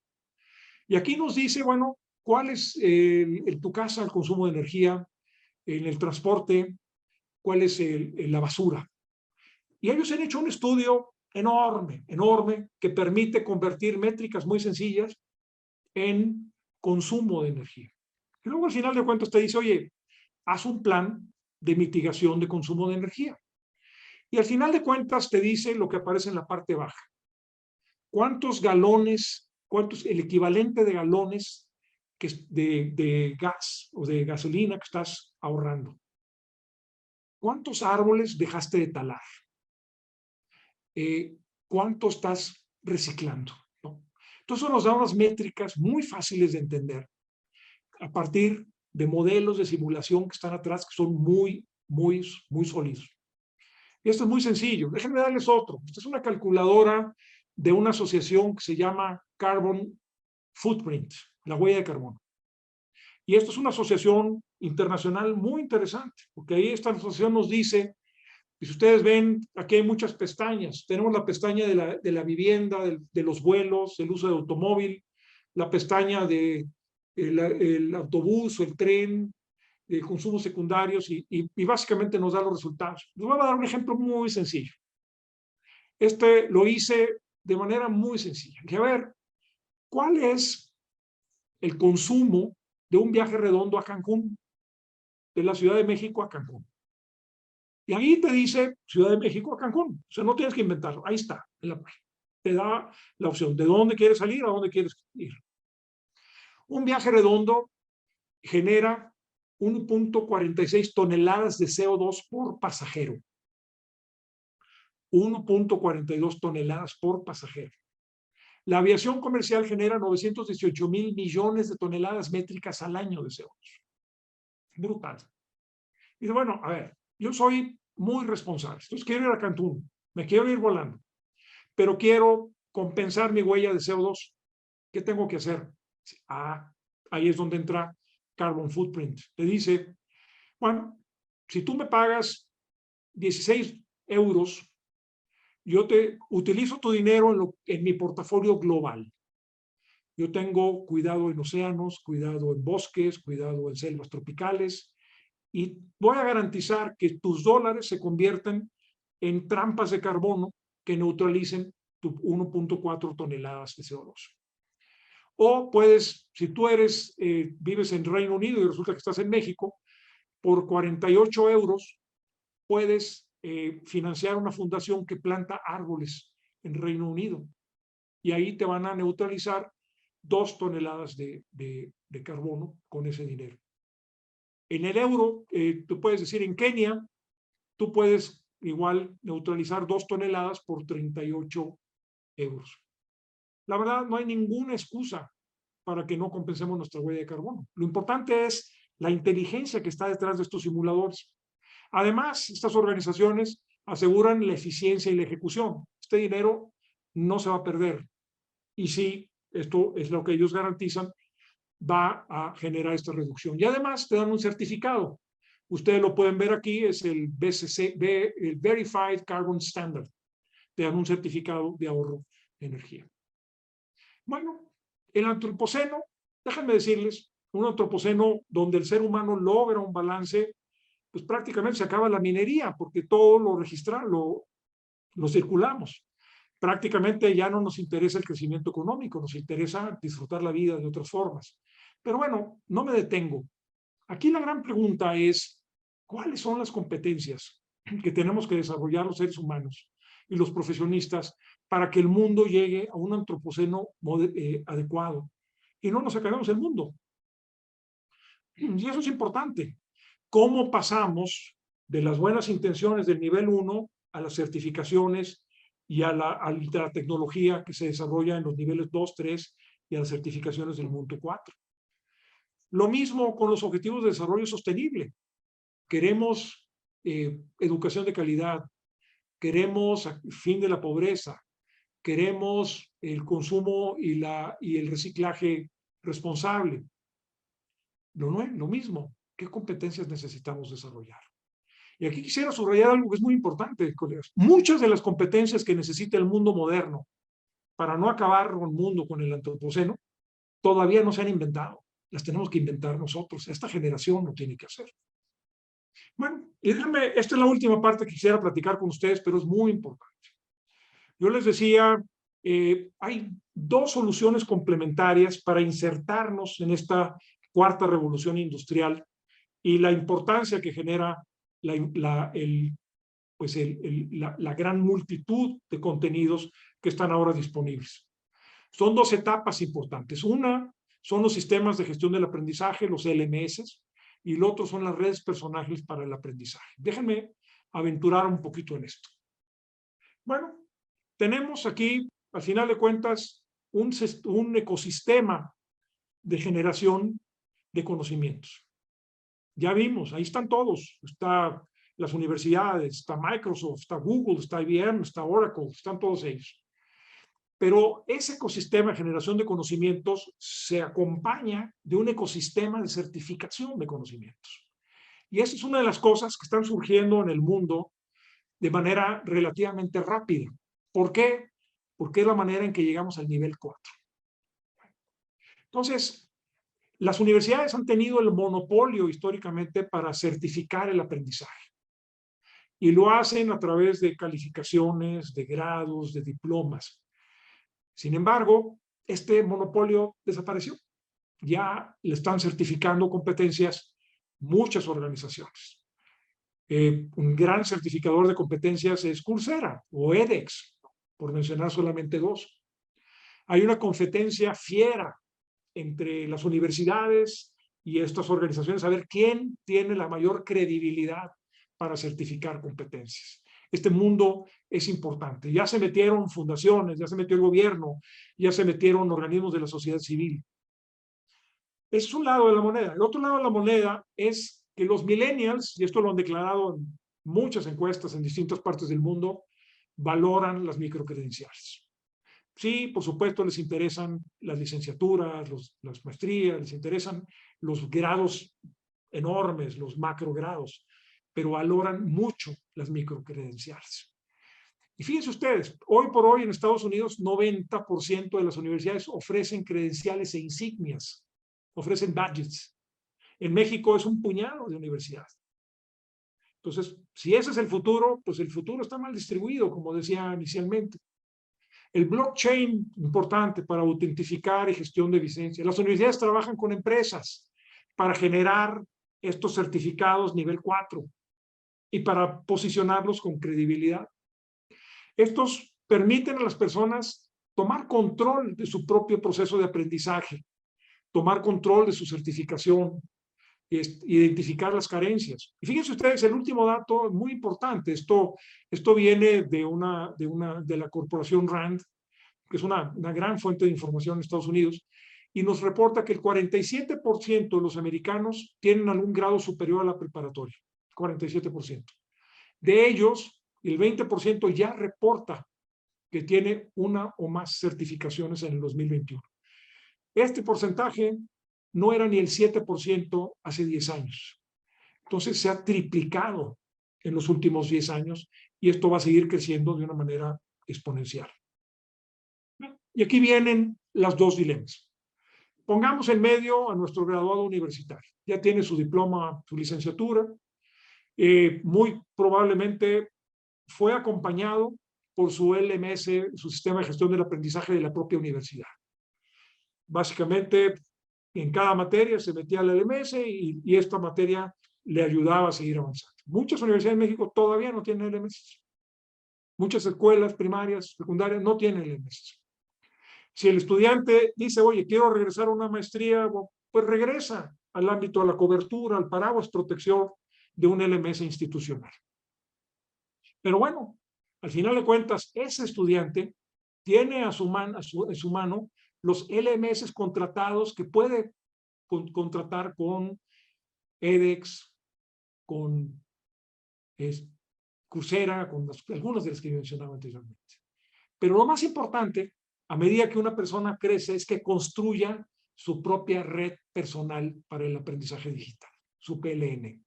Y aquí nos dice, bueno, cuál es en tu casa el consumo de energía, en el transporte, cuál es la basura. Y ellos han hecho un estudio enorme, enorme, que permite convertir métricas muy sencillas en consumo de energía. Y luego al final de cuentas te dice, oye, haz un plan de mitigación de consumo de energía. Y al final de cuentas te dice lo que aparece en la parte baja. ¿Cuántos galones, el equivalente de galones de gas o de gasolina que estás ahorrando? ¿Cuántos árboles dejaste de talar? ¿Cuánto estás reciclando? ¿No? Entonces eso nos da unas métricas muy fáciles de entender a partir de modelos de simulación que están atrás que son muy sólidos. Y esto es muy sencillo. Déjenme darles otro. Esta es una calculadora de una asociación que se llama Carbon Footprint, la huella de carbono. Y esto es una asociación internacional muy interesante, porque ahí esta asociación nos dice, y si ustedes ven, aquí hay muchas pestañas. Tenemos la pestaña de la vivienda, de los vuelos, el uso de automóvil, la pestaña de el autobús o el tren, de consumos secundarios y básicamente nos da los resultados. Les voy a dar un ejemplo muy sencillo. Este lo hice de manera muy sencilla. Dije, a ver, ¿cuál es el consumo de un viaje redondo a Cancún? De la Ciudad de México a Cancún. Y ahí te dice Ciudad de México a Cancún. O sea, no tienes que inventarlo. Ahí está, en la página. Te da la opción de dónde quieres salir, a dónde quieres ir. Un viaje redondo genera 1.46 toneladas de CO2 por pasajero. 1.42 toneladas por pasajero. La aviación comercial genera 918,000 millones de toneladas métricas al año de CO2. Brutal. Y dice, bueno, a ver, yo soy muy responsable. Entonces quiero ir a Cancún, me quiero ir volando. pero quiero compensar mi huella de CO2. ¿Qué tengo que hacer? Ahí es donde entra Carbon Footprint. Te dice, bueno, si tú me pagas 16 euros, yo te utilizo tu dinero en mi portafolio global. Yo tengo cuidado en océanos, cuidado en bosques, cuidado en selvas tropicales, y voy a garantizar que tus dólares se conviertan en trampas de carbono que neutralicen tu 1.4 toneladas de CO2. O puedes, si tú vives en Reino Unido y resulta que estás en México, por 48 euros puedes financiar una fundación que planta árboles en Reino Unido. Y ahí te van a neutralizar 2 toneladas de carbono con ese dinero. En el euro, tú puedes decir en Kenia, tú puedes igual neutralizar 2 toneladas por 38 euros. La verdad, no hay ninguna excusa para que no compensemos nuestra huella de carbono. Lo importante es la inteligencia que está detrás de estos simuladores. Además, estas organizaciones aseguran la eficiencia y la ejecución. Este dinero no se va a perder. Y sí, esto es lo que ellos garantizan, va a generar esta reducción. Y además te dan un certificado. Ustedes lo pueden ver aquí, es el BCC, el Verified Carbon Standard. Te dan un certificado de ahorro de energía. Bueno, el antropoceno, déjenme decirles, un antropoceno donde el ser humano logra un balance, pues prácticamente se acaba la minería, porque todo lo registramos, lo circulamos. Prácticamente ya no nos interesa el crecimiento económico, nos interesa disfrutar la vida de otras formas. Pero bueno, no me detengo. Aquí la gran pregunta es, ¿cuáles son las competencias que tenemos que desarrollar los seres humanos y los profesionistas para que el mundo llegue a un antropoceno adecuado y no nos acabemos el mundo? Y eso es importante. ¿Cómo pasamos de las buenas intenciones del nivel 1 a las certificaciones y a la tecnología que se desarrolla en los niveles 2, 3 y a las certificaciones del mundo 4? Lo mismo con los objetivos de desarrollo sostenible. Queremos educación de calidad, queremos fin de la pobreza, queremos el consumo y el reciclaje responsable. Lo mismo, ¿qué competencias necesitamos desarrollar? Y aquí quisiera subrayar algo que es muy importante, colegas. Muchas de las competencias que necesita el mundo moderno para no acabar con el mundo, con el antropoceno, todavía no se han inventado. Las tenemos que inventar nosotros. Esta generación lo tiene que hacer. Bueno, y déjenme, esta es la última parte que quisiera platicar con ustedes, pero es muy importante. Yo les decía, hay dos soluciones complementarias para insertarnos en esta cuarta revolución industrial y la importancia que genera la gran multitud de contenidos que están ahora disponibles. Son dos etapas importantes. Una son los sistemas de gestión del aprendizaje, los LMS, y el otro son las redes personales para el aprendizaje. Déjenme aventurar un poquito en esto. Bueno, tenemos aquí, al final de cuentas, un ecosistema de generación de conocimientos. Ya vimos, ahí están todos. Está las universidades, está Microsoft, está Google, está IBM, está Oracle, están todos ellos. Pero ese ecosistema de generación de conocimientos se acompaña de un ecosistema de certificación de conocimientos. Y esa es una de las cosas que están surgiendo en el mundo de manera relativamente rápida. ¿Por qué? Porque es la manera en que llegamos al nivel 4. Entonces, las universidades han tenido el monopolio históricamente para certificar el aprendizaje. Y lo hacen a través de calificaciones, de grados, de diplomas. Sin embargo, este monopolio desapareció. Ya le están certificando competencias muchas organizaciones. Un gran certificador de competencias es Coursera o edX, por mencionar solamente dos. Hay una competencia fiera entre las universidades y estas organizaciones a ver quién tiene la mayor credibilidad para certificar competencias. Este mundo es importante. Ya se metieron fundaciones, ya se metió el gobierno, ya se metieron organismos de la sociedad civil. Ese es un lado de la moneda. El otro lado de la moneda es que los millennials, y esto lo han declarado en muchas encuestas en distintas partes del mundo, valoran las microcredenciales. Sí, por supuesto, les interesan las licenciaturas, las maestrías, les interesan los grados enormes, los macrogrados, pero valoran mucho las microcredenciales. Y fíjense ustedes, hoy por hoy en Estados Unidos, 90% de las universidades ofrecen credenciales e insignias, ofrecen badges. En México es un puñado de universidades. Entonces, si ese es el futuro, pues el futuro está mal distribuido, como decía inicialmente. El blockchain, importante para autentificar y gestión de licencias. Las universidades trabajan con empresas para generar estos certificados nivel 4 y para posicionarlos con credibilidad. Estos permiten a las personas tomar control de su propio proceso de aprendizaje, tomar control de su certificación, identificar las carencias. Y fíjense ustedes, el último dato muy importante, esto viene de la corporación RAND, que es una gran fuente de información en Estados Unidos, y nos reporta que el 47% de los americanos tienen algún grado superior a la preparatoria, 47%. De ellos, el 20% ya reporta que tiene una o más certificaciones en el 2021. Este porcentaje no era ni el 7% hace 10 años. Entonces se ha triplicado en los últimos 10 años y esto va a seguir creciendo de una manera exponencial. Y aquí vienen las dos dilemas. Pongamos en medio a nuestro graduado universitario. Ya tiene su diploma, su licenciatura. Muy probablemente fue acompañado por su LMS, su sistema de gestión del aprendizaje de la propia universidad. Básicamente, en cada materia se metía al LMS y esta materia le ayudaba a seguir avanzando. Muchas universidades de México todavía no tienen LMS. Muchas escuelas primarias, secundarias no tienen LMS. Si el estudiante dice, oye, quiero regresar a una maestría, pues regresa al ámbito de la cobertura, al paraguas protección de un LMS institucional. Pero bueno, al final de cuentas, ese estudiante tiene a su mano los LMS contratados que puede contratar con edX, con Coursera, con algunas de las que mencionaba anteriormente. Pero lo más importante, a medida que una persona crece, es que construya su propia red personal para el aprendizaje digital, su PLN.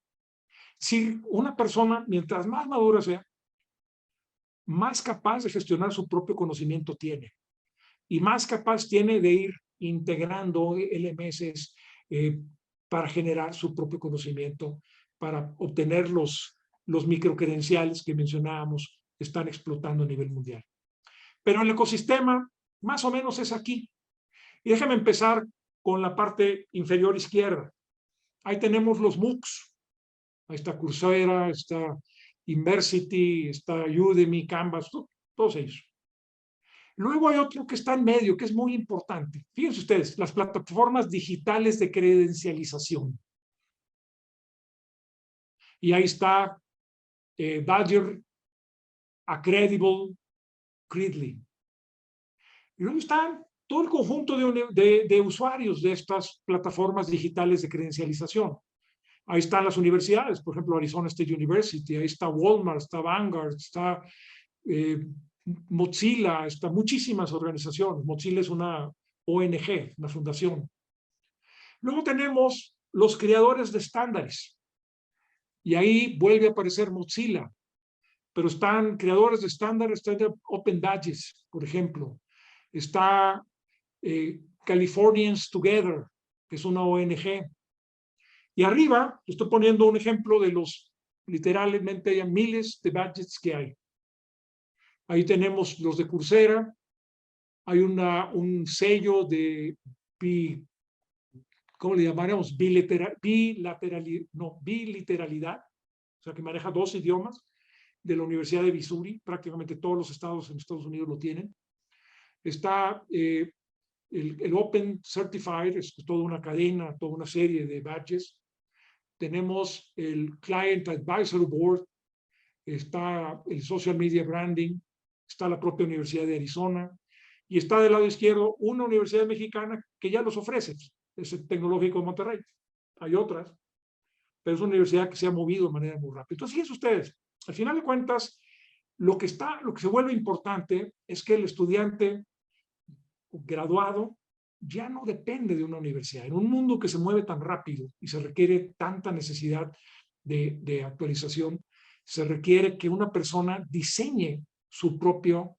Si una persona, mientras más madura sea, más capaz de gestionar su propio conocimiento tiene y más capaz tiene de ir integrando LMS para generar su propio conocimiento, para obtener los microcredenciales que mencionábamos que están explotando a nivel mundial. Pero el ecosistema más o menos es aquí. Y déjame empezar con la parte inferior izquierda. Ahí tenemos los MOOCs. Ahí está Coursera, está Inversity, está Udemy, Canvas, todos ellos. Luego hay otro que está en medio, que es muy importante. Fíjense ustedes, las plataformas digitales de credencialización. Y ahí está Badger, Accredible, Credly. Y luego están todo el conjunto de usuarios de estas plataformas digitales de credencialización. Ahí están las universidades, por ejemplo, Arizona State University, ahí está Walmart, está Vanguard, está Mozilla, está muchísimas organizaciones. Mozilla es una ONG, una fundación. Luego tenemos los creadores de estándares. Y ahí vuelve a aparecer Mozilla. Pero están creadores de estándares, están Open Badges, por ejemplo. Está Californians Together, que es una ONG. Y arriba, estoy poniendo un ejemplo de los, literalmente, hay miles de badges que hay. Ahí tenemos los de Coursera, hay un sello de, ¿cómo le llamaremos? Biliteralidad, o sea, que maneja 2 idiomas, de la Universidad de Missouri, prácticamente todos los estados en Estados Unidos lo tienen. Está el Open Certified, es toda una cadena, toda una serie de badges. Tenemos el Client Advisory Board, está el Social Media Branding, está la propia Universidad de Arizona, y está del lado izquierdo una universidad mexicana que ya los ofrece, es el Tecnológico de Monterrey. Hay otras, pero es una universidad que se ha movido de manera muy rápida. Entonces, fíjense ustedes, al final de cuentas, Lo que se vuelve importante es que el estudiante graduado ya no depende de una universidad. En un mundo que se mueve tan rápido y se requiere tanta necesidad de actualización, se requiere que una persona diseñe su propio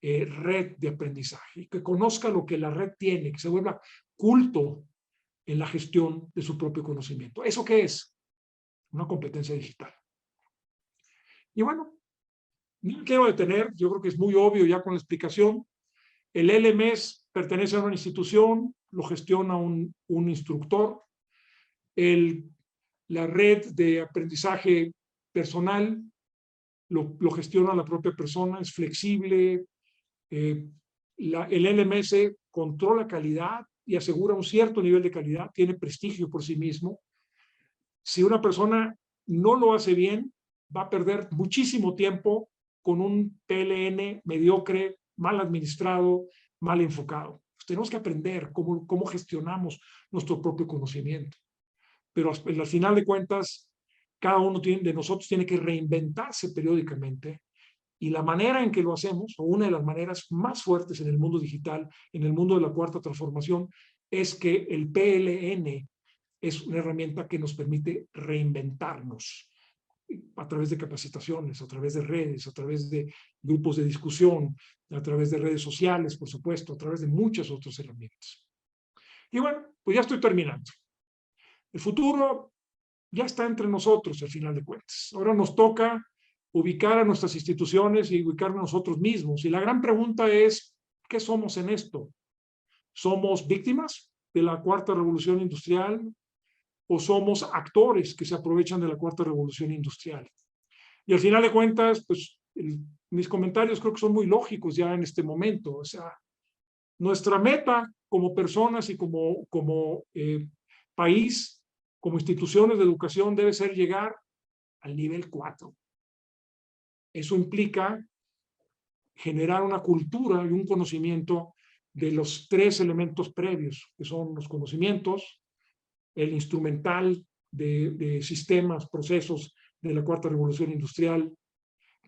red de aprendizaje, que conozca lo que la red tiene, que se vuelva culto en la gestión de su propio conocimiento. ¿Eso qué es? Una competencia digital. Y bueno, no me quiero detener, yo creo que es muy obvio ya con la explicación. El LMS pertenece a una institución, lo gestiona un instructor. La red de aprendizaje personal lo gestiona la propia persona, es flexible. El LMS controla calidad y asegura un cierto nivel de calidad, tiene prestigio por sí mismo. Si una persona no lo hace bien, va a perder muchísimo tiempo con un PLN mediocre, mal administrado, mal enfocado. Pues tenemos que aprender cómo gestionamos nuestro propio conocimiento. Pero al final de cuentas, cada uno de nosotros tiene que reinventarse periódicamente. Y la manera en que lo hacemos, o una de las maneras más fuertes en el mundo digital, en el mundo de la cuarta transformación, es que el PLN es una herramienta que nos permite reinventarnos a través de capacitaciones, a través de redes, a través de grupos de discusión, a través de redes sociales, por supuesto, a través de muchas otras herramientas. Y bueno, pues ya estoy terminando. El futuro ya está entre nosotros, al final de cuentas. Ahora nos toca ubicar a nuestras instituciones y ubicar a nosotros mismos. Y la gran pregunta es, ¿qué somos en esto? ¿Somos víctimas de la cuarta revolución industrial o somos actores que se aprovechan de la cuarta revolución industrial? Y al final de cuentas, pues mis comentarios creo que son muy lógicos ya en este momento. O sea, nuestra meta como personas y como país, como instituciones de educación, debe ser llegar al nivel 4. Eso implica generar una cultura y un conocimiento de los 3 elementos previos, que son los conocimientos, el instrumental de sistemas, procesos de la cuarta revolución industrial,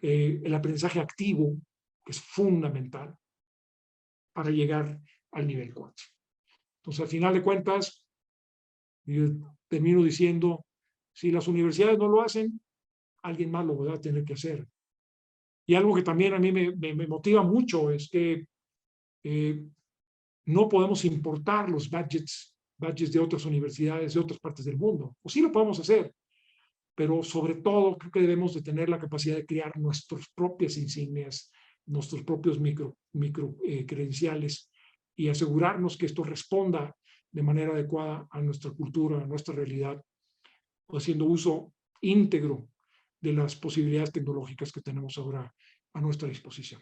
el aprendizaje activo, que es fundamental para llegar al nivel 4. Entonces, al final de cuentas, yo termino diciendo, si las universidades no lo hacen, alguien más lo va a tener que hacer. Y algo que también a mí me motiva mucho es que no podemos importar los badges de otras universidades, de otras partes del mundo. O sí lo podemos hacer, pero sobre todo creo que debemos de tener la capacidad de crear nuestras propias insignias, nuestros propios micro credenciales y asegurarnos que esto responda de manera adecuada a nuestra cultura, a nuestra realidad, haciendo uso íntegro de las posibilidades tecnológicas que tenemos ahora a nuestra disposición.